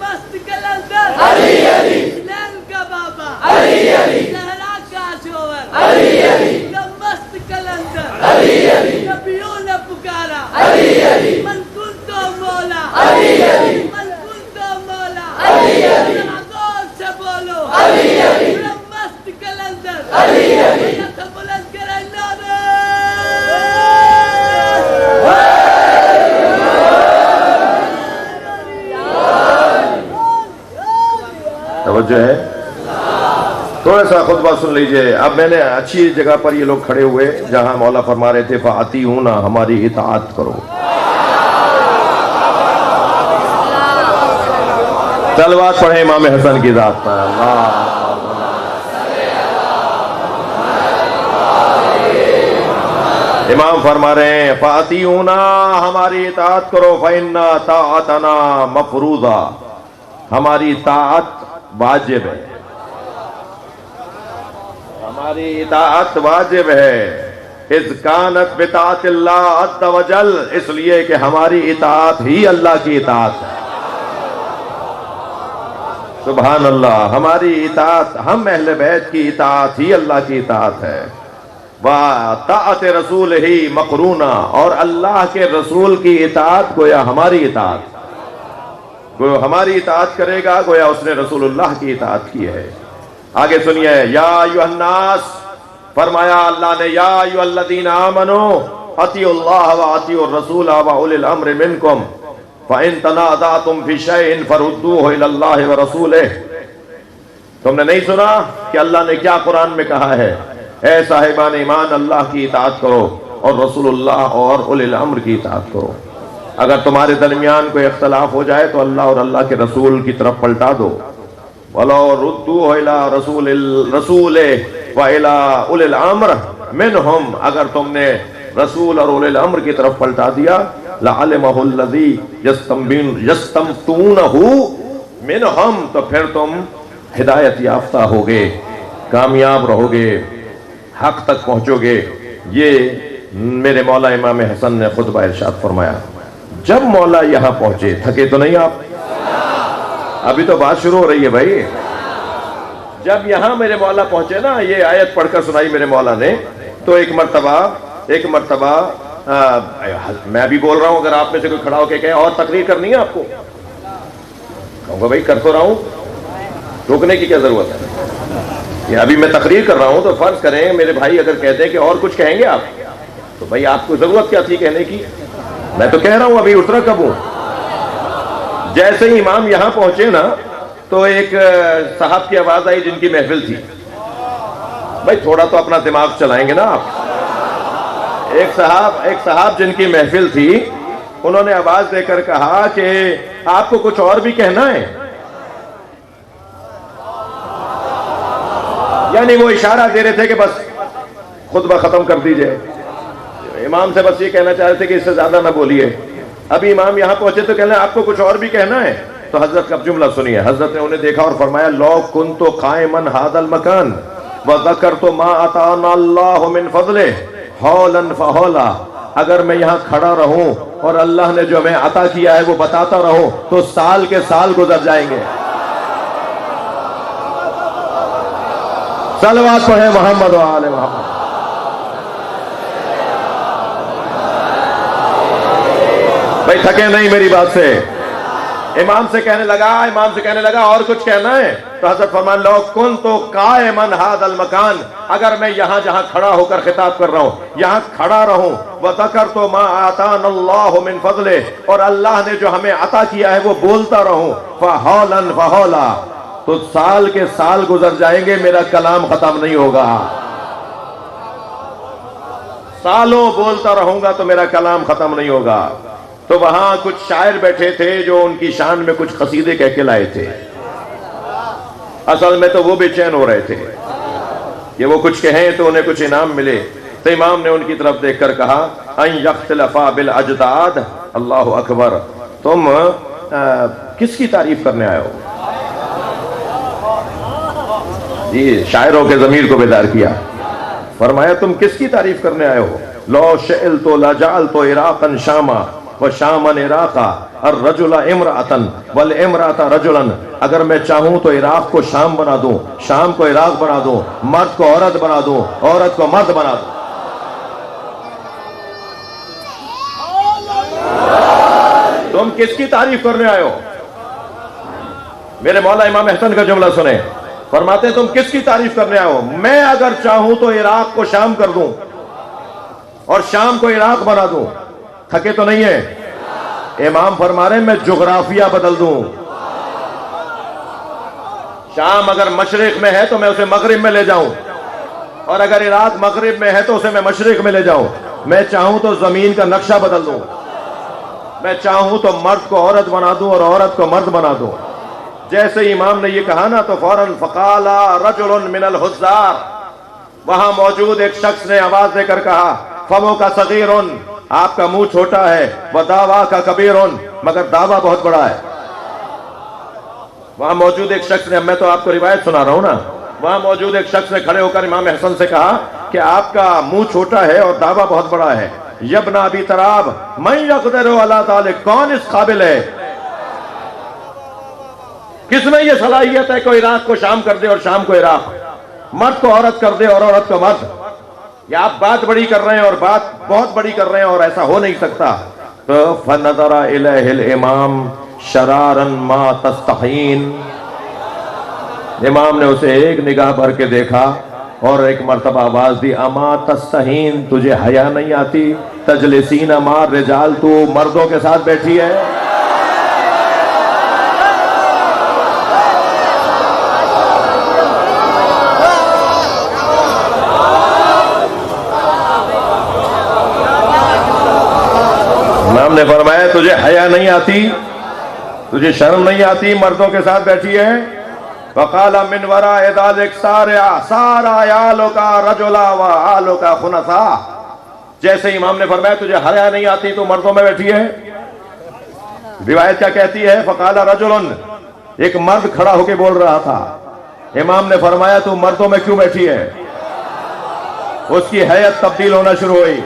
मस्त कलंदर अली अली, इस्लाम का बाबा अली अली, सहरा का शोवर अली अली, मस्त कलंदर अली अली, नबियों ने पुकारा अली अली, मन कुल तो मौला अली अली, मन कुल तो मौला अली अली, गौर से बोलो अली अली, मस्त कलंदर अली अली, बुलंद करें नारे। तवज्जो है, थोड़ा सा खुतबा सुन लीजिए। अब मैंने अच्छी जगह पर ये लोग खड़े हुए जहां मौला फरमा रहे थे फाती हूं ना, हमारी इताअत करो। तलवात पढ़े इमाम हसन की जात पर। अल्लाह इमाम फरमा रहे हैं फाती हूं ना, हमारी इताअत करो। फइन्ना ताअतना मफरूदा, हमारी ताअत वाजिब है, हमारी इताअत वाजिब है। इज़ कानत बिताअतिल्लाह अज़्ज़ व जल, इसलिए कि हमारी इताअत ही अल्लाह की इताअत है। सुभान अल्लाह, हमारी इताअत, हम अहले बैत की इताअत ही अल्लाह की इताअत है। व ताअत रसूल ही मक़रूना, और अल्लाह के रसूल की इताअत गोया हमारी इताअत, गोया हमारी इताअत करेगा गोया उसने रसूलुल्लाह की इताअत की है। आगे सुनिए, या अय्युहन्नास, फरमाया अल्लाह ने, या अय्युहल्लज़ीना आमनू अतीउल्लाह व अतीउर रसूल व उलिल अम्रि मिनकुम फ़इन तनाज़अतुम फ़ी शैइन फरुद्दूहु इलल्लाहि व रसूलिहि। तुमने नहीं सुना कि अल्लाह ने क्या कुरान में कहा है? ऐ साहिबान ईमान, अल्लाह की इताअत करो और रसूलुल्लाह और उलिल अम्र की इताअत करो। अगर तुम्हारे दरमियान कोई इख्तलाफ हो जाए तो अल्लाह और अल्लाह के रसूल की तरफ पलटा दो। वलो रुद्दूहु इला रसूलिहि व इला उलिल अम्र मिनहुम, अगर तुमने रसूल और उलिल अम्र की तरफ पलटा दिया, लअलिमहुल्लज़ी यस्तंबितूनहु मिनहुम, तो फिर तुम हिदायत याफ्ता होगे, कामयाब रहोगे, हक तक पहुंचोगे। ये मेरे मौला इमाम हसन ने खुतबा इरशाद फरमाया। जब मौला यहां पहुंचे, थके तो नहीं आप? अभी तो बात शुरू हो रही है भाई। जब यहां मेरे मौला पहुंचे ना, ये आयत पढ़कर सुनाई मेरे मौला ने, तो एक मर्तबा मैं भी बोल रहा हूं, अगर आप में से कोई खड़ा होकर कहे और तकरीर करनी है आपको, कहूंगा भाई कर तो रहा हूं, रोकने की क्या जरूरत है? ये अभी मैं तकरीर कर रहा हूं, तो फर्ज करें मेरे भाई अगर कहते हैं कि और कुछ कहेंगे आप, तो भाई आपको जरूरत क्या थी कहने की? मैं तो कह रहा हूं, अभी उतरा कब हूं। जैसे ही इमाम यहां पहुंचे ना, तो एक साहब की आवाज आई जिनकी महफिल थी। भाई थोड़ा तो अपना दिमाग चलाएंगे ना आप। एक साहब जिनकी महफिल थी, उन्होंने आवाज देकर कहा कि आपको कुछ और भी कहना है। यानी वो इशारा दे रहे थे कि बस खुतबा खत्म कर दीजिए। इमाम से बस ये कहना चाह रहे थे कि इससे ज्यादा ना बोलिए। अभी इमाम यहां पहुंचे तो कहना आपको कुछ और भी कहना है। तो हजरत का जुमला सुनिए। हजरत ने उन्हें देखा और फरमाया, लौ कुन्तु कायमन हादल मकान व ज़करतु मा अताना अल्लाहु मिन फज़लिहि हौलन फहौला, अगर मैं यहाँ खड़ा रहूं और अल्लाह ने जो हमें अता किया है वो बताता रहूं, तो साल के साल गुजर जाएंगे। सलवात पढ़े मोहम्मद व आले मोहम्मद। भाई थके नहीं मेरी बात से। इमाम से कहने लगा और कुछ कहना है? तो हज़रत फरमान, लो कुन्तु कायमन हादल मकान, अगर मैं यहाँ जहाँ खड़ा होकर खिताब कर रहा हूँ यहाँ खड़ा रहूं, व ज़करतु मा आताना अल्लाहु मिन फज़लिहि, और अल्लाह ने जो हमें अता किया है वो बोलता रहूं, फहौलन फहौला, तो साल के साल गुजर जाएंगे, मेरा कलाम खत्म नहीं होगा। सालों बोलता रहूंगा तो मेरा कलाम खत्म नहीं होगा। तो वहां कुछ शायर बैठे थे जो उनकी शान में कुछ कसीदे कह के लाए थे। असल में तो वो बेचैन हो रहे थे कि वो कुछ कहें तो उन्हें कुछ इनाम मिले। तो इमाम ने उनकी तरफ देखकर कहा, अन यख्तलफा बिल अजदाद, अल्लाहु अकबर, तुम किसकी तारीफ करने आए हो? जी, शायरों के ज़मीर को बेदार किया। फरमाया तुम किसकी तारीफ करने आए हो? लो शइल तो लजाल तो इराकन शामा व शामन इराका और रजुला इमरातन वल इमराता रजुलन। अगर मैं चाहूं तो इराक को शाम बना दूं, शाम को इराक बना दूं, मर्द को औरत बना दूं, औरत को मर्द बना दूं। तुम किसकी तारीफ करने आए हो? मेरे मौला इमाम हसन का जुमला सुने। फरमाते तुम किसकी तारीफ करने आए हो? मैं अगर चाहूं तो इराक को शाम कर दूं और शाम को इराक बना दूं। थके तो नहीं है? इमाम फरमा रहे मैं जुग्राफिया बदल दूं। शाम अगर मशरिक में है तो मैं उसे मगरिब में ले जाऊं, और अगर इराक मगरिब में है तो उसे मैं मशरिक में ले जाऊं। मैं चाहूं तो जमीन का नक्शा बदल दूं, मैं चाहूं तो मर्द को औरत बना दूं और औरत को मर्द बना दूं। जैसे इमाम ने ये कहा ना तो फौरन फकाला रजुलन मिनल हुज़्ज़ार, वहां मौजूद एक शख्स ने आवाज देकर कहा, फमो का सगीरुन, आपका मुंह छोटा है, व दावा का कबीरुन, मगर दावा बहुत बड़ा है। वहां मौजूद एक शख्स ने, मैं तो आपको रिवायत सुना रहा हूं ना, वहां मौजूद एक शख्स ने खड़े होकर इमाम हसन से कहा कि आपका मुंह छोटा है और दावा बहुत बड़ा है। यब्ना अबी तराब मैं यक़दिरु अला ज़ालिक, कौन इस काबिल है? किसमें यह सलाहियत है कोई इराक को शाम कर दे और शाम को इराक, मर्द को औरत कर दे और औरत को मर्द? या आप बात बड़ी कर रहे हैं और बात बहुत बड़ी कर रहे हैं और ऐसा हो नहीं सकता। तो फनज़रा इलैहिल इमाम शरारन मा तस्तहीन, इमाम ने उसे एक निगाह भर के देखा और एक मर्तबा आवाज दी, अमा तस्तहीन, तुझे हया नहीं आती? तजलिसीन मार रिजाल, तू मर्दों के साथ बैठी है। इमाम ने फरमाया तुझे हया नहीं आती, तुझे शर्म नहीं आती, मर्दों के साथ बैठी है। वकाला मिन वराए ज़ालिक सारा आलो का रजुला व आलो का खुनसा। जैसे इमाम ने फरमाया तुझे हया नहीं आती तो मर्दों में बैठी है। रिवायत क्या कहती है? फकाला रजुलन, एक मर्द खड़ा होकर बोल रहा था। इमाम ने फरमाया तू मर्दों में क्यों बैठी है? उसकी हैयत तब्दील होना शुरू हुई,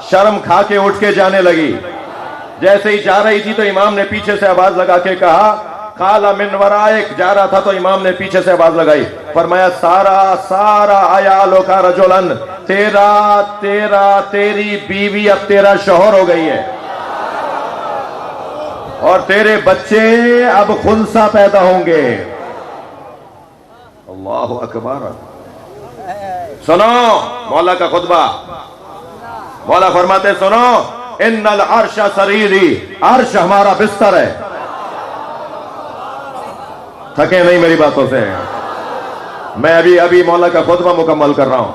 शर्म खा के उठ के जाने लगी। जैसे ही जा रही थी तो इमाम ने पीछे से आवाज लगा के कहा, काला मिन वराइक, जा रहा था तो इमाम ने पीछे से आवाज लगाई, फरमाया सारा आयालो का रजुलन, तेरी बीवी अब तेरा शौहर हो गई है और तेरे बच्चे अब खुनसा पैदा होंगे। अल्लाहु अकबर। सुनो मौला का खुतबा। मौला फरमाते सुनो, इन्नल अर्श सरीरी, अर्श हमारा बिस्तर है। थके नहीं मेरी बातों से, मैं अभी मौला का खुतबा मुकम्मल कर रहा हूं।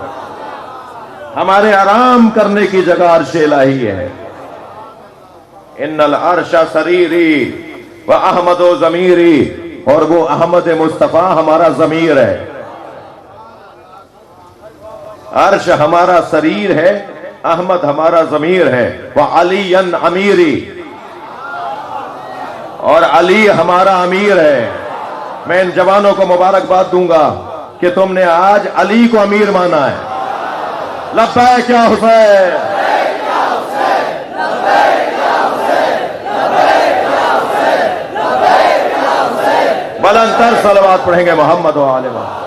हमारे आराम करने की जगह अर्श इलाही है। इन्नल अर्श सरीरी व अहमदो ज़मीरी, और वो अहमद मुस्तफा हमारा ज़मीर है। अर्श हमारा शरीर है, अहमद हमारा ज़मीर है। वह अलीयन अमीरी, और अली हमारा अमीर है। मैं इन जवानों को मुबारकबाद दूंगा कि तुमने आज अली को अमीर माना है। लब्बैक या हुसैन, बुलंदतर सलवात पढ़ेंगे मोहम्मद व आले मोहम्मद।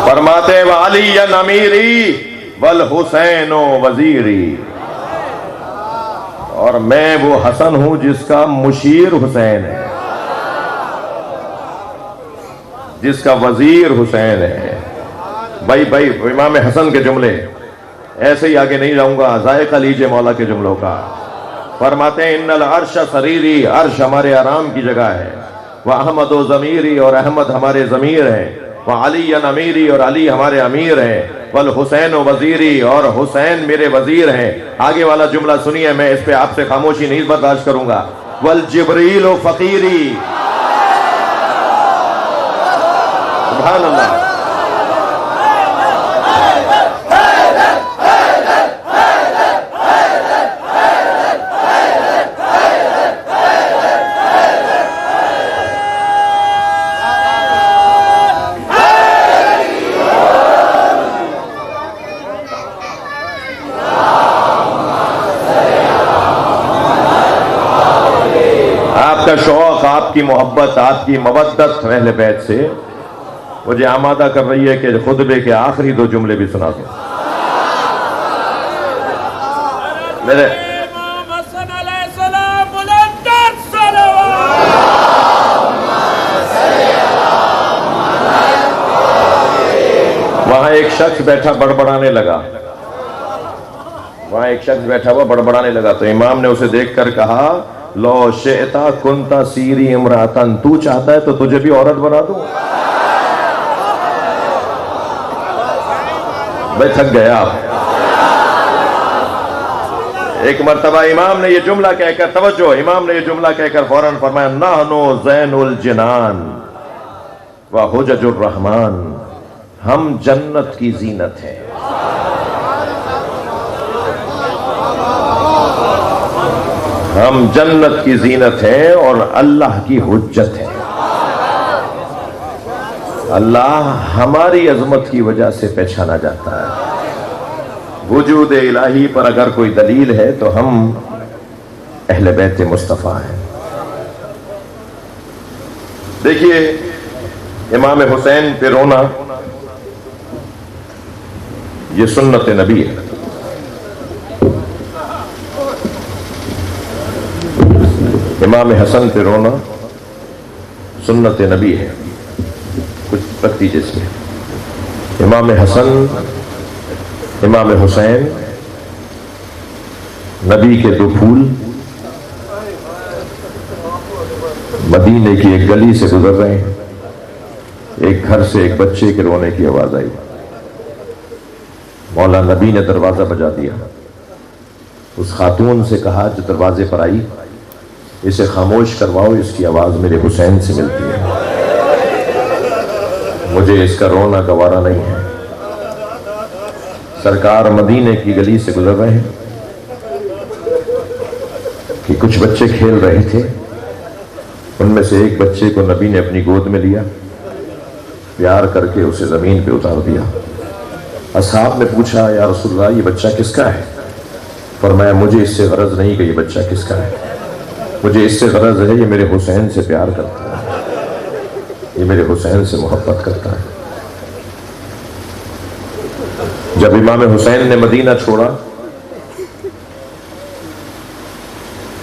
फरमाते व अलीयन अमीरी वल हुसैनो वजीरी, और मैं वो हसन हूं जिसका मुशीर हुसैन है, जिसका वजीर हुसैन है। भाई इमाम हसन के जुमले, ऐसे ही आगे नहीं जाऊंगा, जायका लीजिए मौला के जुमलों का। फरमाते हैं इन्नल अर्श सरीरी, अर्श हमारे आराम की जगह है। वह अहमद व ज़मीरी, और अहमद हमारे ज़मीर हैं। वह अली अमीरी, और अली हमारे अमीर हैं। वल हुसैन वजीरी, और हुसैन मेरे वजीर हैं। आगे वाला जुमला सुनिए, मैं इस पे आपसे खामोशी नहीं बर्दाश्त करूंगा। वल जिब्रील फकीरी, सुभान अल्लाह। आपका शौक, आपकी मोहब्बत, आपकी मवद्दत अहले बैत से मुझे आमादा कर रही है कि खुतबे के आखिरी दो जुमले भी सुना दूं। मेरे वहां एक शख्स बैठा बड़बड़ाने लगा, वहां एक शख्स बैठा हुआ बड़बड़ाने लगा, तो इमाम ने उसे देखकर कहा, लो शेता कुंता सीरी इमरातन, तू चाहता है तो तुझे भी औरत बना दूं। मैं थक गया। एक मर्तबा इमाम ने यह जुमला कहकर, तवज्जो, इमाम ने यह जुमला कहकर फौरन फरमाया, नहनु ज़ैनुल जिनान व हुज्जुर रहमान, हम जन्नत की जीनत हैं। हम जन्नत की जीनत है और अल्लाह की हुज्जत है। अल्लाह हमारी अजमत की वजह से पहचाना जाता है। वजूद इलाही पर अगर कोई दलील है तो हम अहले बैत मुस्तफ़ा हैं। देखिए, इमाम हुसैन पे रोना ये सुन्नत नबी है। इमाम हसन पे रोना सुन्नत नबी है। कुछ रख दीजिए इसमें। इमाम हसन, इमाम हुसैन नबी के दो फूल मदीने की एक गली से गुजर रहे हैं। एक घर से एक बच्चे के रोने की आवाज आई। मौला नबी ने दरवाजा बजा दिया। उस खातून से कहा जो दरवाजे पर आई, इसे खामोश करवाओ, इसकी आवाज मेरे हुसैन से मिलती है, मुझे इसका रोना गवारा नहीं है। सरकार मदीने की गली से गुजर रहे हैं कि कुछ बच्चे खेल रहे थे। उनमें से एक बच्चे को नबी ने अपनी गोद में लिया, प्यार करके उसे जमीन पे उतार दिया। असहाब ने पूछा, या रसूलल्लाह ये बच्चा किसका है? फरमाया, मुझे इससे गरज नहीं कि ये बच्चा किसका है, मुझे इससे गरज है ये मेरे हुसैन से प्यार करता है, ये मेरे हुसैन से मोहब्बत करता है। जब इमाम हुसैन ने मदीना छोड़ा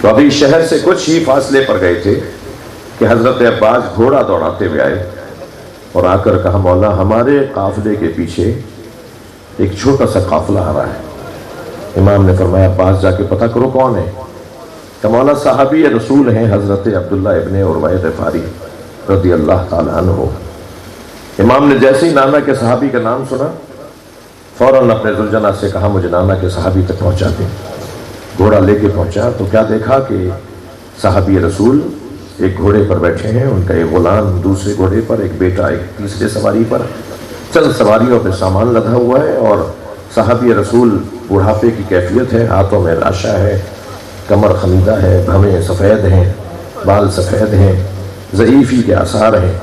तो अभी शहर से कुछ ही फासले पर गए थे कि हजरत अब्बास घोड़ा दौड़ाते हुए आए और आकर कहा, मौला हमारे काफिले के पीछे एक छोटा सा काफिला आ रहा है। इमाम ने फरमाया, अब्बास जाके पता करो कौन है। तो मौला साहबी रसूल हैं हजरत अब्दुल्ला इब्ने उरवाए ग़िफ़ारी रज़ी अल्लाह ताला अन्हु। इमाम ने जैसे ही नाना के सहाबी का नाम सुना, फौरन अपने दुर्जना से कहा, मुझे नाना के सहाबी तक पहुंचा दें। घोड़ा लेके पहुंचा तो क्या देखा कि साहबी रसूल एक घोड़े पर बैठे हैं, उनका एक गुलाम दूसरे घोड़े पर, एक बेटा एक तीसरे सवारी पर, चंद सवारियों पर सामान लदा हुआ है और साहबी रसूल बुढ़ापे की कैफियत है, हाथों में लाशा है, कमर खमीदा है, भवें सफ़ेद हैं, बाल सफ़ेद हैं, ज़ईफ़ी के आसार हैं।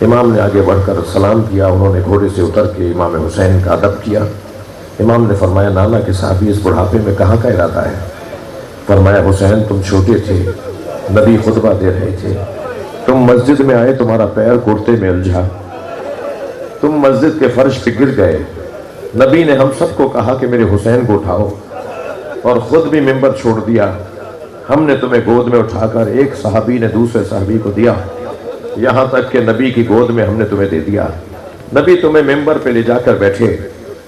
इमाम ने आगे बढ़कर सलाम किया। उन्होंने घोड़े से उतर के इमाम हुसैन का अदब किया। इमाम ने फरमाया, नाना के साहबी इस बुढ़ापे में कहाँ का इरादा है? फरमाया, हुसैन तुम छोटे थे, नबी खुतबा दे रहे थे, तुम मस्जिद में आए, तुम्हारा पैर कुर्ते में उलझा, तुम मस्जिद के फर्श पे गिर गए। नबी ने हम सबको कहा कि मेरे हुसैन को उठाओ और खुद भी मिंबर छोड़ दिया। हमने तुम्हें गोद में उठाकर एक सहाबी ने दूसरे सहाबी को दिया, यहाँ तक कि नबी की गोद में हमने तुम्हें दे दिया। नबी तुम्हें मिंबर पे ले जाकर बैठे,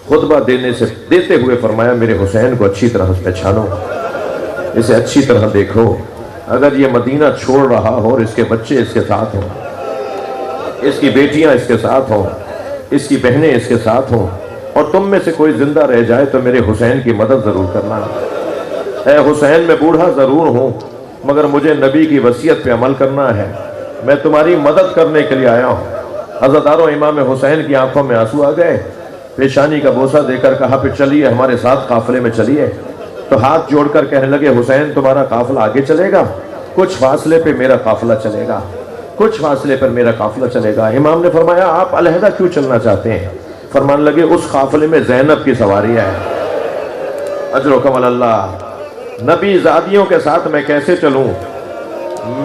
खुतबा देते हुए फरमाया, मेरे हुसैन को अच्छी तरह पहचानो, इसे अच्छी तरह देखो, अगर ये मदीना छोड़ रहा हो और इसके बच्चे इसके साथ हों, इसकी बेटियां इसके साथ हों, इसकी बहनें इसके साथ हों, और तुम में से कोई जिंदा रह जाए तो मेरे हुसैन की मदद जरूर करना। ऐ हुसैन, मैं बूढ़ा जरूर हूं मगर मुझे नबी की वसीयत पे अमल करना है, मैं तुम्हारी मदद करने के लिए आया हूं। अज़ादारों, इमाम हुसैन की आंखों में आंसू आ गए, पेशानी का बोसा देकर कहा फिर चलिए हमारे साथ काफिले में चलिए। तो हाथ जोड़कर कहने लगे, हुसैन तुम्हारा काफिला आगे चलेगा, कुछ फासले पे मेरा काफिला चलेगा, कुछ फासले पर मेरा काफिला चलेगा। इमाम ने फरमाया, आप अलहदा क्यों चलना चाहते हैं? फरमान लगे, उस काफिले में ज़ैनब की सवारी है। अजर कमल अल्लाह, नबी ज़ादियों के साथ मैं कैसे चलूं?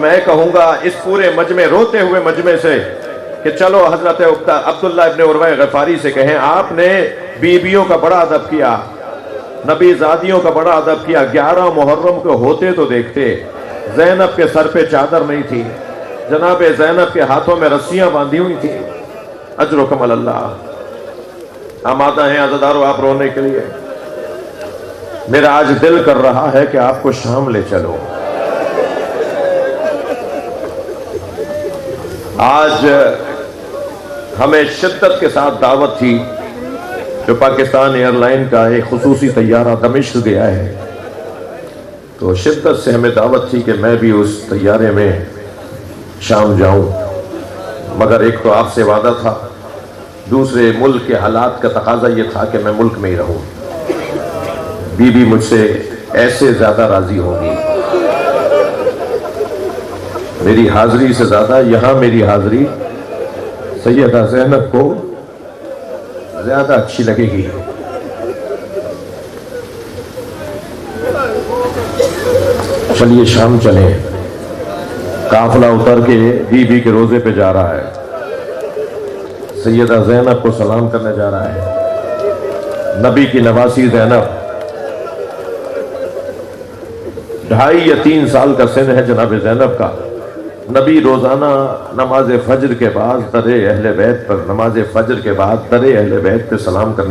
मैं कहूंगा इस पूरे मजमे, रोते हुए मजमे से, कि चलो हजरत अब्दुल्ला इब्ने उरवा गफारी से कहें, आपने बीबियों का बड़ा अदब किया, नबी ज़ादियों का बड़ा अदब किया। 11 मुहर्रम को होते तो देखते, ज़ैनब के सर पे चादर नहीं थी, जनाब ज़ैनब के हाथों में रस्सियां बांधी हुई थी। अजर कमल अल्लाह। आमादा हैं अज़ादारों आप रोने के लिए? मेरा आज दिल कर रहा है कि आपको शाम ले चलो। आज हमें शिद्दत के साथ दावत थी, जो पाकिस्तान एयरलाइन का एक खुसूसी तैयारा दमिश्क गया है, तो शिद्दत से हमें दावत थी कि मैं भी उस तैयारे में शाम जाऊं, मगर एक तो आपसे वादा था, दूसरे मुल्क के हालात का तकाजा ये था कि मैं मुल्क में ही रहूं। बीबी मुझसे ऐसे ज्यादा राजी होगी, मेरी हाजिरी से ज्यादा यहां मेरी हाजिरी सैयदा ज़ैनब को ज्यादा अच्छी लगेगी। चलिए शाम चले। काफिला उतर के बीबी के रोजे पे जा रहा है, सैयदा ज़ैनब को सलाम करने जा रहा है। नबी की नवासी ज़ैनब, 2.5 या 3 साल का सिन है जनाब ज़ैनब का। नबी रोजाना नमाज फजर के बाद दरे अहले बैत पर, नमाज फजर के बाद दरे अहले बैत पे सलाम करने